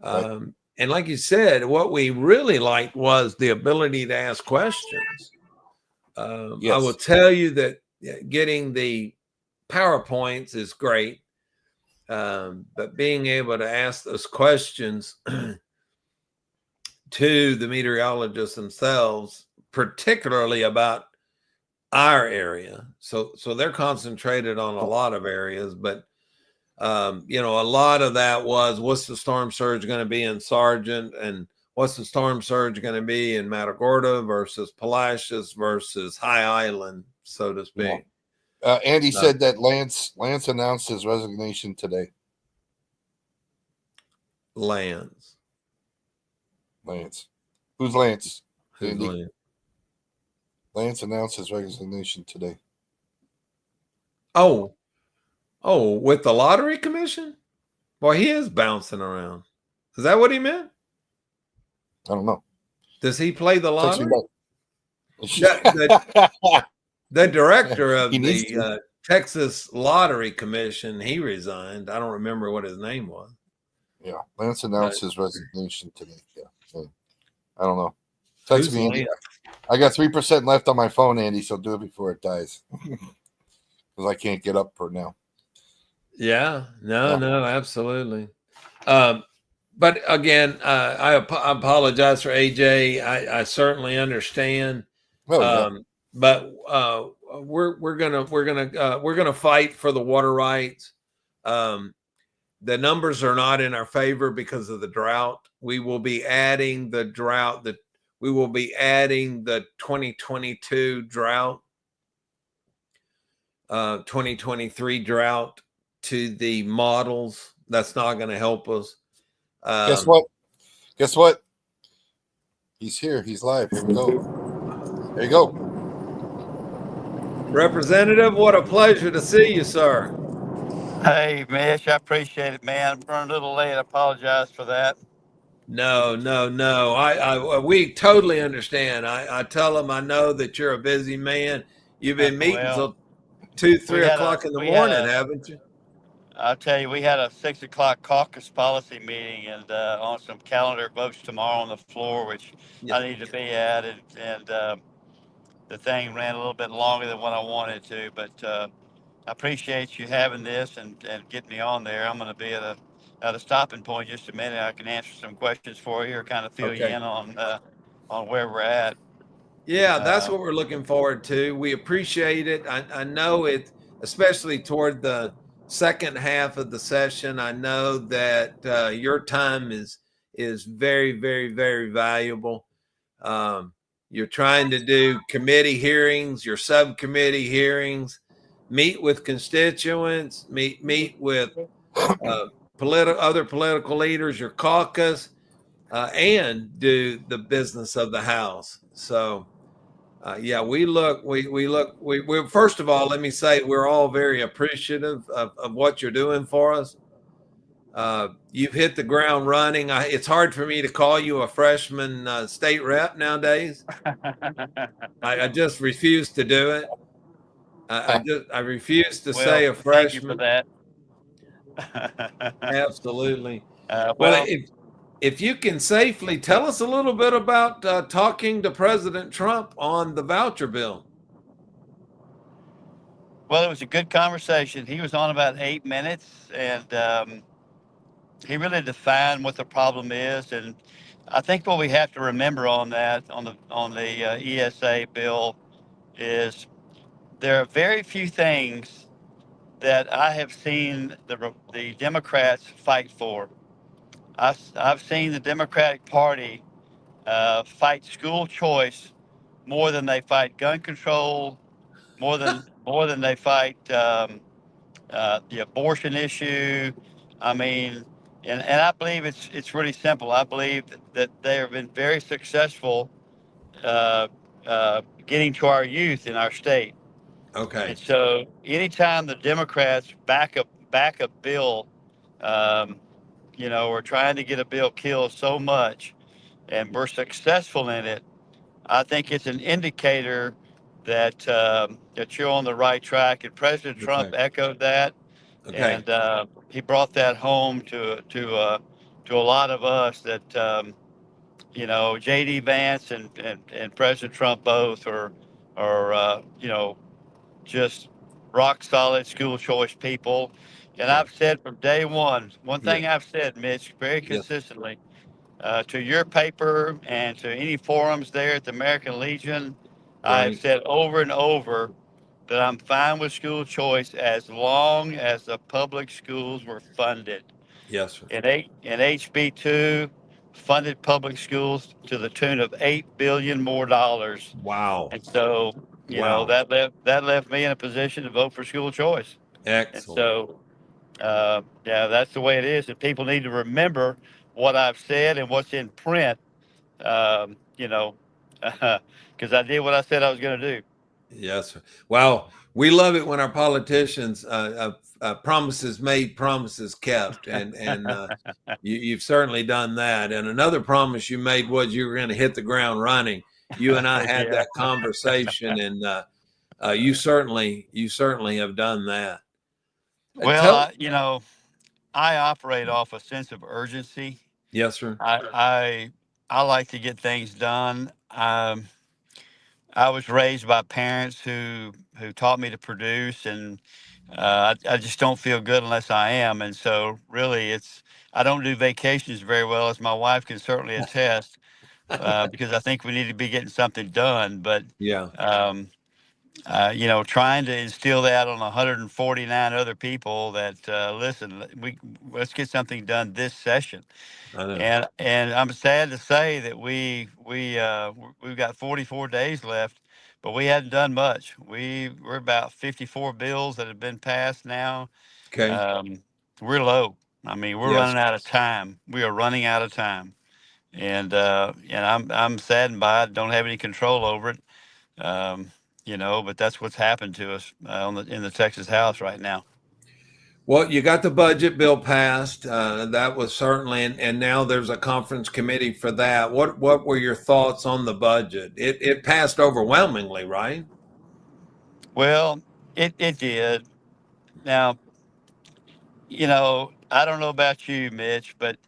And like you said, what we really liked was the ability to ask questions. I will tell you that getting the PowerPoints is great, but being able to ask those questions to the meteorologists themselves, particularly about our area. So they're concentrated on a lot of areas, but a lot of that was, what's the storm surge going to be in Sargent, and what's the storm surge going to be in Matagorda versus Palacios versus High Island, so to speak.
Andy said that Lance announced his resignation today.
Lance.
Who's Lance?
Who's
Andy?
Lance?
Lance announced his resignation today.
Oh, with the lottery commission? Boy, he is bouncing around. Is that what he meant?
I don't know.
Does he play the lottery? The director of the Texas Lottery Commission, he resigned. I don't remember what his name was.
Yeah, Lance announced his resignation today. Yeah, I don't know. Text me, Andy. I got 3% left on my phone, Andy, so do it before it dies. Because I can't get up for now.
Yeah, no, absolutely. But again, I apologize for AJ. I certainly understand. But we're gonna fight for the water rights. The numbers are not in our favor because of the drought. We will be adding the drought. we will be adding the 2022 drought, 2023 drought to the models. That's not going to help us.
Guess what? Guess what? He's here. He's live. Here we go. There you go.
Representative, what a pleasure to see you, sir.
Hey, Mitch, I appreciate it, man. I'm running a little late. I apologize for that.
No. We totally understand. I tell them I know that you're a busy man. You've been meeting
Well,
till 2,
we
3
had
o'clock in the morning, haven't you?
I'll tell you, we had a 6 o'clock caucus policy meeting and on some calendar votes tomorrow on the floor, which
Yeah.
I need to be at. And the thing ran a little bit longer than what I wanted to, but I appreciate you having this and getting me on there. I'm going to be at a stopping point just a minute. I can answer some questions for you or kind of fill you
Okay.
in on where we're at.
Yeah, that's what we're looking forward to. We appreciate it. I know it, especially toward the second half of the session. I know that your time is very, very, very valuable. You're trying to do committee hearings, your subcommittee hearings, meet with constituents, meet with other political leaders, your caucus, and do the business of the House. So. Yeah, we first of all, let me say we're all very appreciative of what you're doing for us. You've hit the ground running. It's hard for me to call you a freshman state rep nowadays. I just refuse to do it. I refuse to say a freshman.
Thank you for that.
Absolutely.
Well,
if you can safely tell us a little bit about talking to President Trump on the voucher bill.
Well, it was a good conversation. He was on about 8 minutes, and he really defined what the problem is. And I think what we have to remember on that, on the ESA bill, is there are very few things that I have seen the Democrats fight for. I've seen the Democratic Party fight school choice more than they fight gun control, more than they fight the abortion issue. I mean, and I believe it's really simple. I believe that they have been very successful getting to our youth in our state.
Okay.
And so, anytime the Democrats back a bill, um, we're trying to get a bill killed so much, and we're successful in it, I think it's an indicator that you're on the right track. And President Trump echoed that,
Okay.
and he brought that home to a lot of us that J.D. Vance and President Trump both are just rock solid school choice people. And I've said from day one thing I've said, Mitch, very consistently, to your paper and to any forums there at the American Legion, I've said over and over that I'm fine with school choice as long as the public schools were funded.
Yes, sir.
And HB2 funded public schools to the tune of $8 billion more dollars.
Wow.
And so, that left me in a position to vote for school choice.
Excellent.
And so, that's the way it is. And people need to remember what I've said and what's in print, because I did what I said I was going to do.
Yes, sir. Well, we love it when our politicians promises made, promises kept, and you've certainly done that. And another promise you made was you were going to hit the ground running. You and I had that conversation, and you certainly have done that.
Well, I operate off a sense of urgency.
Yes, sir.
I like to get things done. I was raised by parents who taught me to produce, and I just don't feel good unless I am. And so, really, I don't do vacations very well, as my wife can certainly attest, because I think we need to be getting something done. But trying to instill that on 149 other people that listen, let's get something done this session.
I know.
And I'm sad to say that we've got 44 days left, but we hadn't done much. We're about 54 bills that have been passed now.
Okay.
We're low. I mean, we're
Yes.
running out of time. We are running out of time, and I'm saddened by it. Don't have any control over it. But that's what's happened to us in the Texas House right now.
Well, you got the budget bill passed. That was certainly, and now there's a conference committee for that. What were your thoughts on the budget? It passed overwhelmingly, right?
Well, it did. Now, I don't know about you, Mitch, but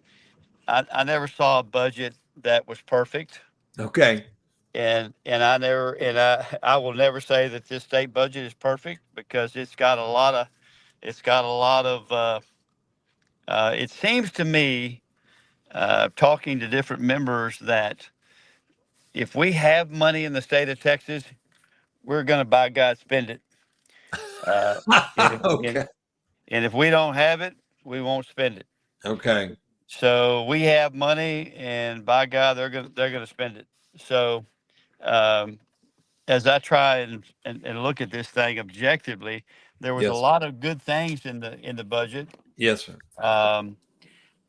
I never saw a budget that was perfect.
Okay.
And I will never say that this state budget is perfect because it's got a lot of it seems to me, talking to different members, that if we have money in the state of Texas, we're going to, by God, spend it. Uh, and, if, and,
Okay.
and if we don't have it, we won't spend it.
Okay.
So we have money, and by God, they're gonna spend it. So um, as I try and look at this thing objectively, there was a
Yes.
lot of good things in the budget.
Yes, sir.
Um,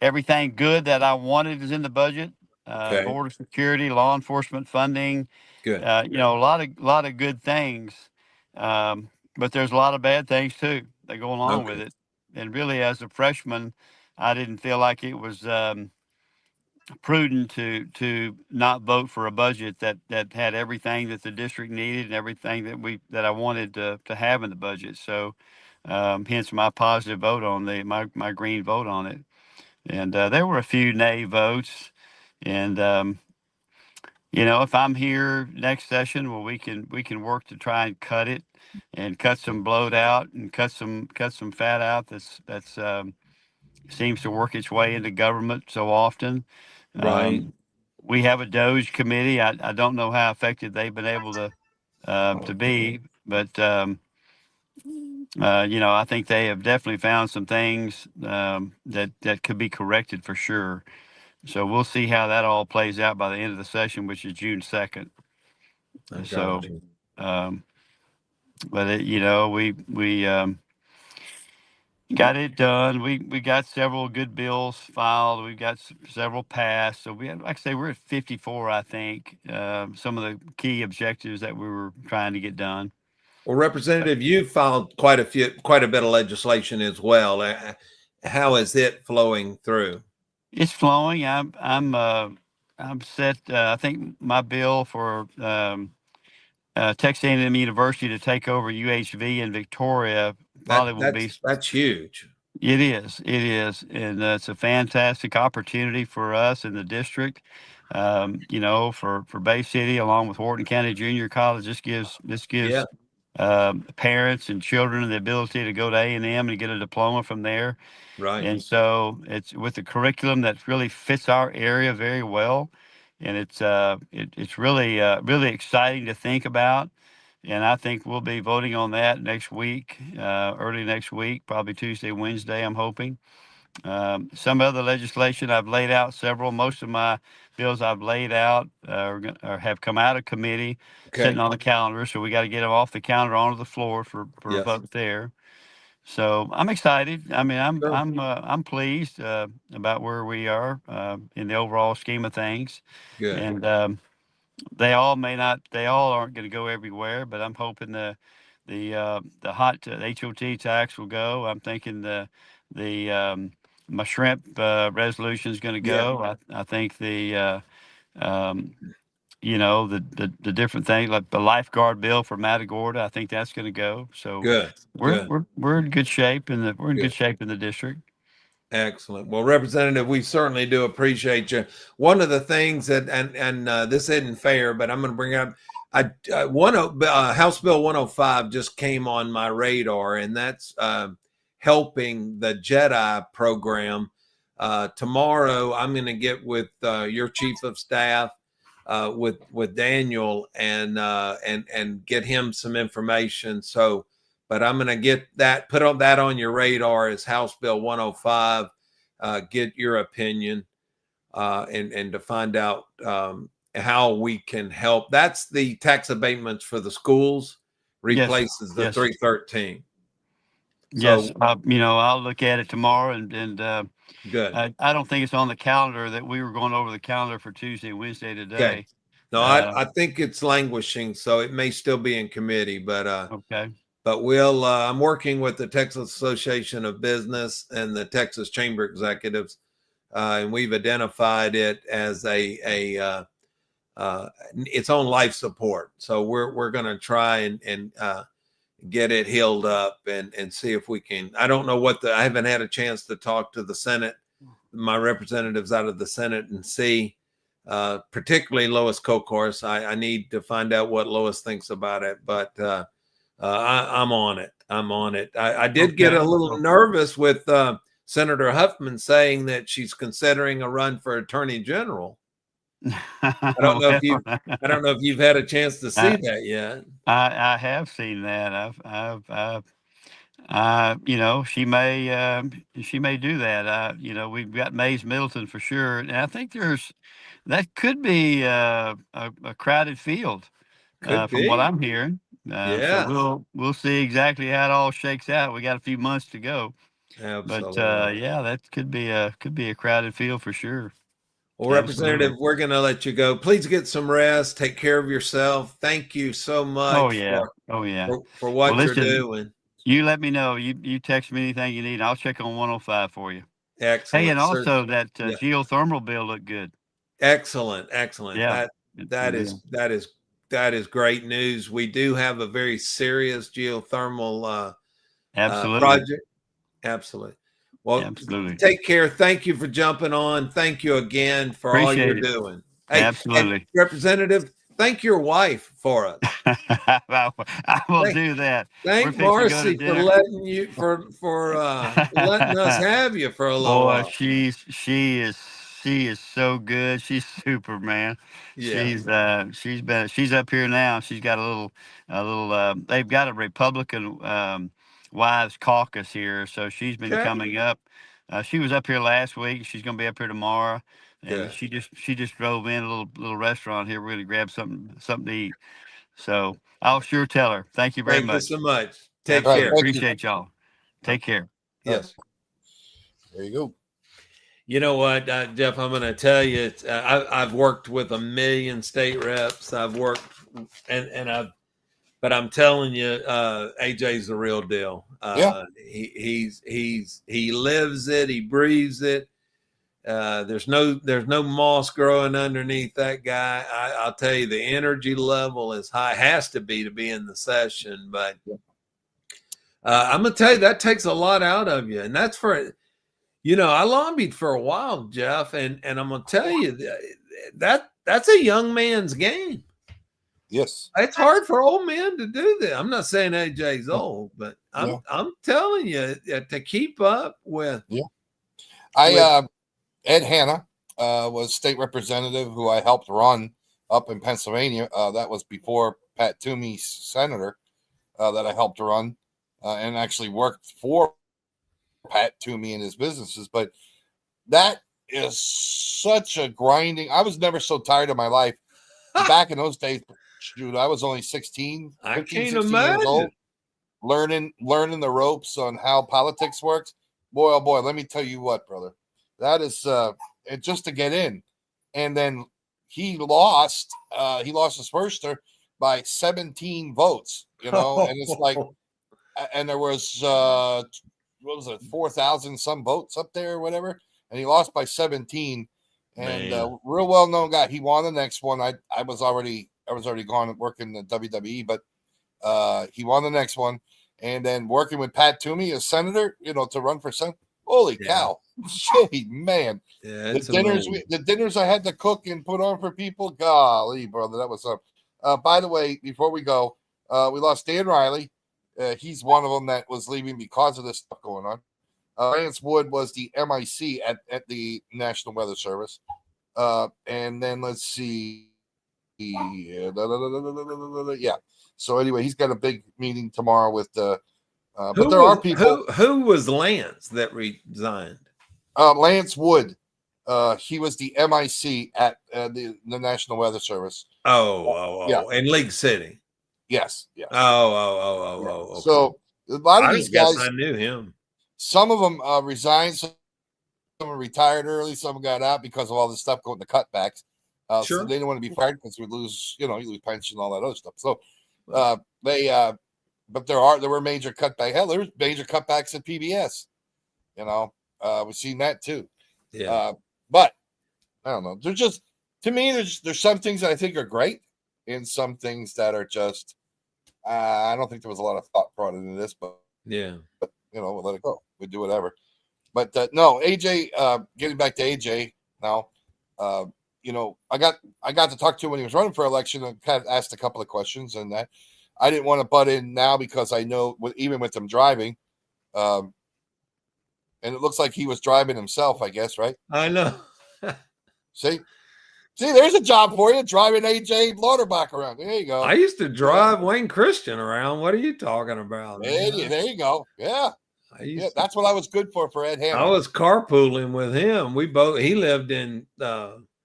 Everything good that I wanted is in the budget.
Okay.
Border security, law enforcement funding,
Good.
a lot of good things. But there's a lot of bad things too that go along with
Okay.
it. And really, as a freshman, I didn't feel like it was prudent to not vote for a budget that had everything that the district needed and everything that I wanted to have in the budget. So, hence my positive vote on my green vote on it. And there were a few nay votes. And if I'm here next session, well, we can work to try and cut it, and cut some bloat out, and cut some fat out that's seems to work its way into government so often.
Right.
We have a Doge committee. I don't know how effective they've been able to be, but I think they have definitely found some things that could be corrected for sure. So we'll see how that all plays out by the end of the session, which is June 2nd.
I
So,
got you.
um, but we got it done. We got several good bills filed. We've got several passed. So we had, like I say, we're at 54, I think. Some of the key objectives that we were trying to get done.
Well, Representative, you filed quite a bit of legislation as well. How is it flowing through?
It's flowing. I'm set. I think my bill for Texas A&M University to take over UHV in Victoria probably will be.
That's huge.
It is, and it's a fantastic opportunity for us in the district. For Bay City, along with Wharton County Junior College, this gives
Yeah.
parents and children the ability to go to A&M and get a diploma from there.
Right.
And so it's with a curriculum that really fits our area very well, and it's really exciting to think about. And I think we'll be voting on that next week, early next week, probably Tuesday, Wednesday, I'm hoping. Some other legislation I've laid out several. Most of my bills I've laid out or have come out of committee, sitting
Okay.
on the calendar. So we got to get them off the calendar onto the floor for a
Yes.
vote there. So I'm excited. I mean, I'm
Sure.
I'm pleased about where we are in the overall scheme of things.
Good.
And they all aren't going to go everywhere, but I'm hoping the HOT tax will go. I'm thinking the my shrimp resolution is going to
Yeah.
go. I think um, the different things like the lifeguard bill for Matagorda. I think that's going to go. So
Good.
we're
Good.
we're in good shape we're in
Good.
good shape in the district.
Excellent. Well, Representative, we certainly do appreciate you. One of the things that, and this isn't fair, but I'm going to bring up, House Bill 105 just came on my radar, and that's helping the JEDI program. Tomorrow, I'm going to get with your chief of staff with Daniel and get him some information. So, but I'm going to get that, put on that on your radar as House Bill 105. Get your opinion and to find out how we can help. That's the tax abatements for the schools replaces the 313.
Yes, I'll look at it tomorrow, and
good.
I don't think it's on the calendar that we were going over the calendar for Tuesday and Wednesday today.
Okay. No, I think it's languishing, so it may still be in committee, but
okay.
But we'll. I'm working with the Texas Association of Business and the Texas Chamber Executives, and we've identified it as its own life support. So we're going to try and get it healed up and see if we can. I don't know I haven't had a chance to talk to the Senate, my representatives out of the Senate, and see, particularly Lois Kokorsk. I need to find out what Lois thinks about it, but I'm on it. I did get a little nervous with Senator Huffman saying that she's considering a run for Attorney General. I don't know if you've had a chance to see that yet.
I have seen that. She may do that. We've got Mays Middleton for sure, and I think that could be a crowded field from what I'm hearing. So we'll see exactly how it all shakes out. We got a few months to go.
Absolutely.
But that could be a crowded field for sure.
Well, Representative, we're going to let you go. Please get some rest. Take care of yourself. Thank you so much. For what you're doing.
You let me know. You text me anything you need. I'll check on 105 for you.
Excellent.
Hey, and also that geothermal bill looked good.
Excellent.
Yeah.
That is great news. We do have a very serious geothermal project. Absolutely. Well, absolutely. Take care. Thank you for jumping on. Thank you again for all you're doing. Hey,
absolutely.
Representative, thank your wife for us.
I will do that.
Thank Marcy for letting you for letting us have you for a little while.
She is so good. She's super, man. Yeah. She's up here now. She's got a little they've got a Republican wives caucus here, so she's been coming up. She was up here last week. She's going to be up here tomorrow, and she just drove in a little restaurant here. We're going to grab something to eat. So I'll sure tell her. Thank you very much.
Thank you so much. Take care.
Appreciate y'all. Take care.
Yes.
There you go.
You know what, Jeff? I'm going to tell you. I've worked with a million state reps. I've worked but I'm telling you, AJ's the real deal. He lives it. He breathes it. There's no moss growing underneath that guy. I'll tell you, the energy level is high. Has to be in the session. But I'm gonna tell you, that takes a lot out of you, and that's for I lobbied for a while, Jeff, and I'm gonna tell you that's a young man's game.
Yes,
it's hard for old men to do that. I'm not saying AJ's old, but I'm telling you to keep up with.
Yeah, Ed Hanna was state representative who I helped run up in Pennsylvania. That was before Pat Toomey's senator that I helped run and actually worked for Pat Toomey and his businesses. But that is such a grinding. I was never so tired in my life. Back in those days, shoot, I was only 16, 15, 16 years old, learning the ropes on how politics works. Boy, oh boy, let me tell you what, brother. That is just to get in. And then he lost his first term by 17 votes, and it's like, and there was, 4,000 some votes up there or whatever. And he lost by 17 and real well-known guy. He won the next one. I was already gone working the WWE, but he won the next one. And then working with Pat Toomey as senator, to run for Senate. Holy cow. Gee, man.
Yeah,
the dinners I had to cook and put on for people. Golly, brother, that was by the way, before we go, we lost Dan Riley. He's one of them that was leaving because of this stuff going on. Lance Wood was the MIC at the National Weather Service. And then let's see. Yeah. So anyway, he's got a big meeting tomorrow with the. But there
was,
are people.
Who was Lance that resigned?
Lance Wood. He was the MIC at the National Weather Service.
Yeah. In League City.
Yes. Yeah.
Okay.
So a lot of
I
these
guess
guys.
I knew him.
Some of them resigned. Some retired early. Some got out because of all this stuff going to cutbacks.
Sure.
So they didn't want to be fired because we lose, you lose pension and all that other stuff. So but there were major cutbacks. Hell, there was major cutbacks at PBS. We've seen that too.
Yeah.
But I don't know. They're just, to me, there's some things that I think are great and some things that are just, I don't think there was a lot of thought brought into this, but we'll let it go. We do whatever. But no, AJ, getting back to AJ now, I got to talk to him when he was running for election and kind of asked a couple of questions, and that I didn't want to butt in now because I know even with him driving, and it looks like he was driving himself, I guess, right?
I know.
See, there's a job for you, driving AJ Louderbach around. There you go.
I used to drive Wayne Christian around. What are you talking about?
There you go. Yeah. That's what I was good for Ed Hammer.
I was carpooling with him. He lived in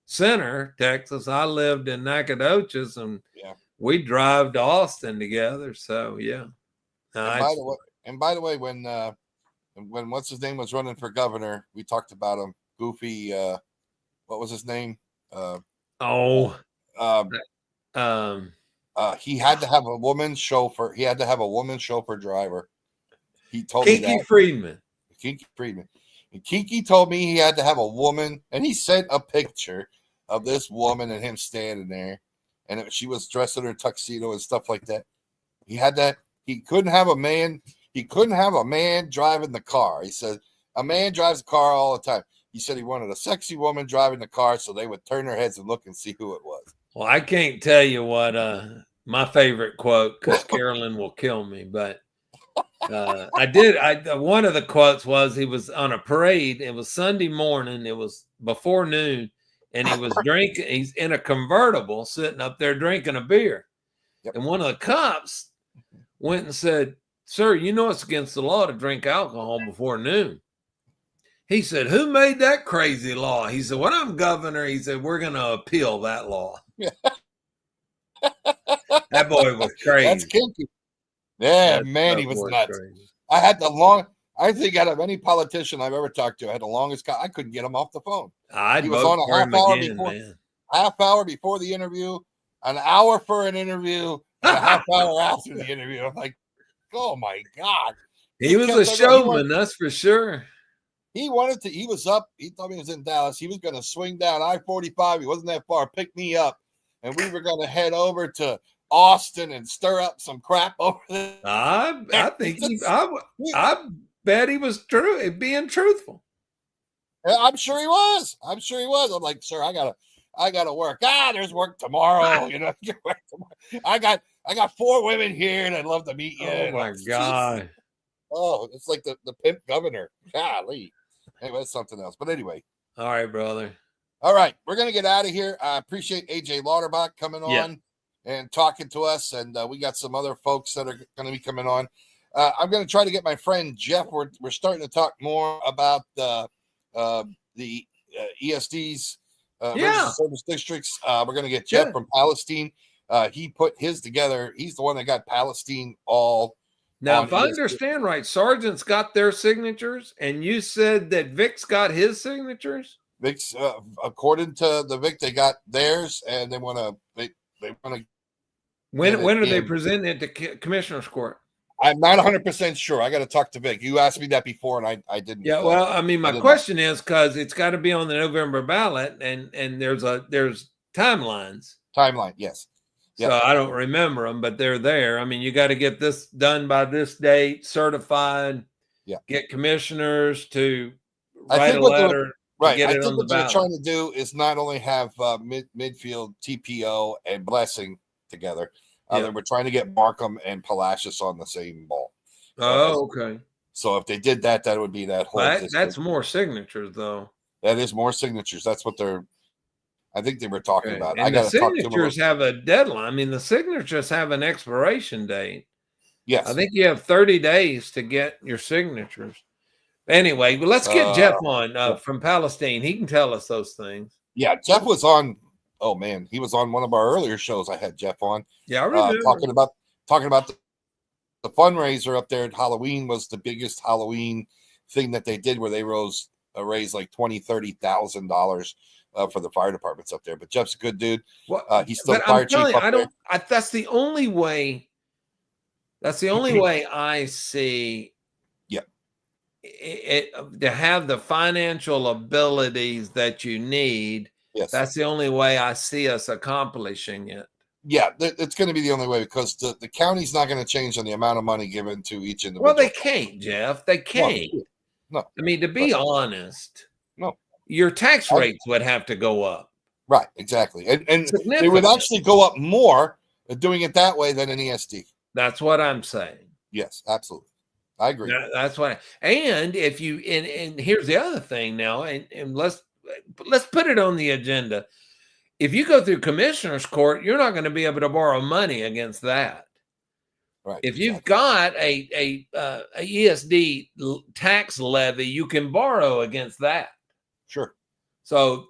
Center, Texas. I lived in Nacogdoches, and we drive to Austin together. So yeah.
And by the way, when what's his name was running for governor, we talked about him. Goofy, what was his name? He had to have a woman chauffeur. He had to have a woman chauffeur driver. He told me that. Kiki Friedman. And Kiki told me he had to have a woman, and he sent a picture of this woman and him standing there, and she was dressed in her tuxedo and stuff like that. He had that. He couldn't have a man. He couldn't have a man driving the car. He said a man drives the car all the time. He said he wanted a sexy woman driving the car so they would turn their heads and look and see who it was.
Well, I can't tell you what my favorite quote, because Carolyn will kill me, but one of the quotes was he was on a parade. It was Sunday morning. It was before noon, and he was drinking. He's in a convertible sitting up there drinking a beer. Yep. And one of the cops went and said, "Sir, you know it's against the law to drink alcohol before noon." He said, "Who made that crazy law?" He said, "When I'm governor," he said, "we're going to appeal that law." That boy was crazy.
That's kinky. Yeah, man, he was nuts. Crazy. I think out of any politician I've ever talked to, I had the longest. I couldn't get him off the phone.
He was on a
half hour before the interview, an hour for an interview, and a half hour after the interview. I'm like, oh my God.
He was a showman, that's for sure.
He was up. He told me he was in Dallas. He was going to swing down I-45. He wasn't that far. Pick me up. And we were going to head over to Austin and stir up some crap over there.
I think I bet he was being truthful.
I'm sure he was. I'm like, sir, I gotta work. There's work tomorrow. I got 4 women here and I'd love to meet you.
Oh my God.
Oh, it's like the pimp governor. Golly. Anyway, that's something else. But anyway.
All right, brother.
All right. We're going to get out of here. I appreciate AJ Louderbach coming on and talking to us. And we got some other folks that are going to be coming on. I'm going to try to get my friend Jeff. We're starting to talk more about the ESDs, emergency service districts. We're going to get Jeff from Palestine. He put his together. He's the one that got Palestine all.
Now, if I understand right, Sergeant's got their signatures, and you said that Vic's got his signatures?
Vic's, according to the Vic, they got theirs, and they want to. They want to.
When are they presenting it to Commissioner's Court?
I'm not 100% sure. I got to talk to Vic. You asked me that before, and I didn't.
Yeah, well, I mean, my question is because it's got to be on the November ballot, and there's timelines.
Timeline, yes.
So I don't remember them, but they're there. I mean, you got to get this done by this date, certified. Yeah. Get commissioners to write a letter.
Right. I think what they're trying to do is not only have midfield, TPO, and Blessing together. We're trying to get Markham and Palacios on the same ball.
Oh, okay.
So if they did that, that would be that whole.
That's more signatures, though.
That is more signatures. That's what they're. I think they were talking about.
And
I got
the
to talk to him.
signatures have a deadline. I mean, the signatures have an expiration date.
Yes,
I think you have 30 days to get your signatures. Anyway, well, let's get Jeff on from Palestine. He can tell us those things.
Yeah, Jeff was on. Oh man, he was on one of our earlier shows. I had Jeff on.
Yeah, I remember.
Talking about the fundraiser up there at Halloween was the biggest Halloween thing that they did, where they raised like $20,000-$30,000 for the fire departments up there. But Jeff's a good dude. He's still fire chief up there.
That's the only way. That's the only way I see.
Yeah.
To have the financial abilities that you need.
Yes.
That's the only way I see us accomplishing it.
Yeah, it's going to be the only way, because the county's not going to change on the amount of money given to each individual.
Well, they can't, Jeff. They can't.
No.
I mean, to be honest,
no.
Your tax rates would have to go up.
Right, exactly. And they would actually go up more doing it that way than an ESD.
That's what I'm saying.
Yes, absolutely. I agree.
That's what. And if you and here's the other thing now, and let's put it on the agenda. If you go through commissioner's court, you're not going to be able to borrow money against that.
Right.
If you've got a ESD tax levy, you can borrow against that.
Sure.
So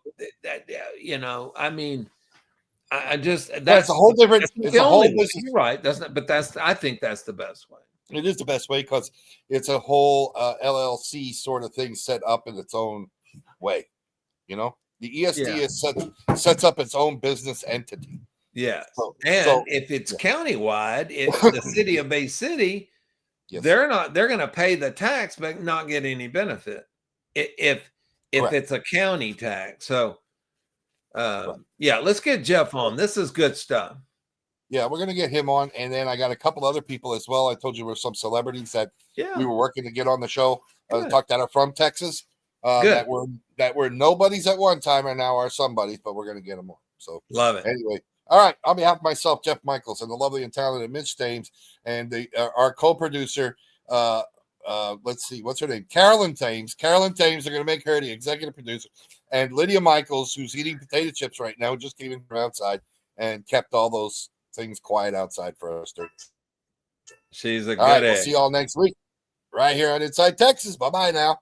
I mean, that's
a whole different. It's a whole business.
You're right. I think that's the best way.
It is the best way, because it's a whole LLC sort of thing set up in its own way. The ESD sets up its own business entity.
Yeah. So if it's countywide, if the city of Bay City, they're going to pay the tax but not get any benefit if it's a county tax. So let's get Jeff on. This is good stuff.
Yeah, we're going to get him on, and then I got a couple other people as well. I told you there were some celebrities that we were working to get on the show. Talk that are from Texas. That were nobodies at one time and now are somebodies, but we're going to get them on. So
love it.
Anyway, all right. On behalf of myself, Jeff Michaels, and the lovely and talented Mitch Thames, and our co-producer, let's see, what's her name? Carolyn Thames. Carolyn Thames are going to make her the executive producer, and Lydia Michaels, who's eating potato chips right now, just came in from outside and kept all those things quiet outside for us.
She's a good
all right, we'll see you all next week right here on Inside Texas. Bye-bye now.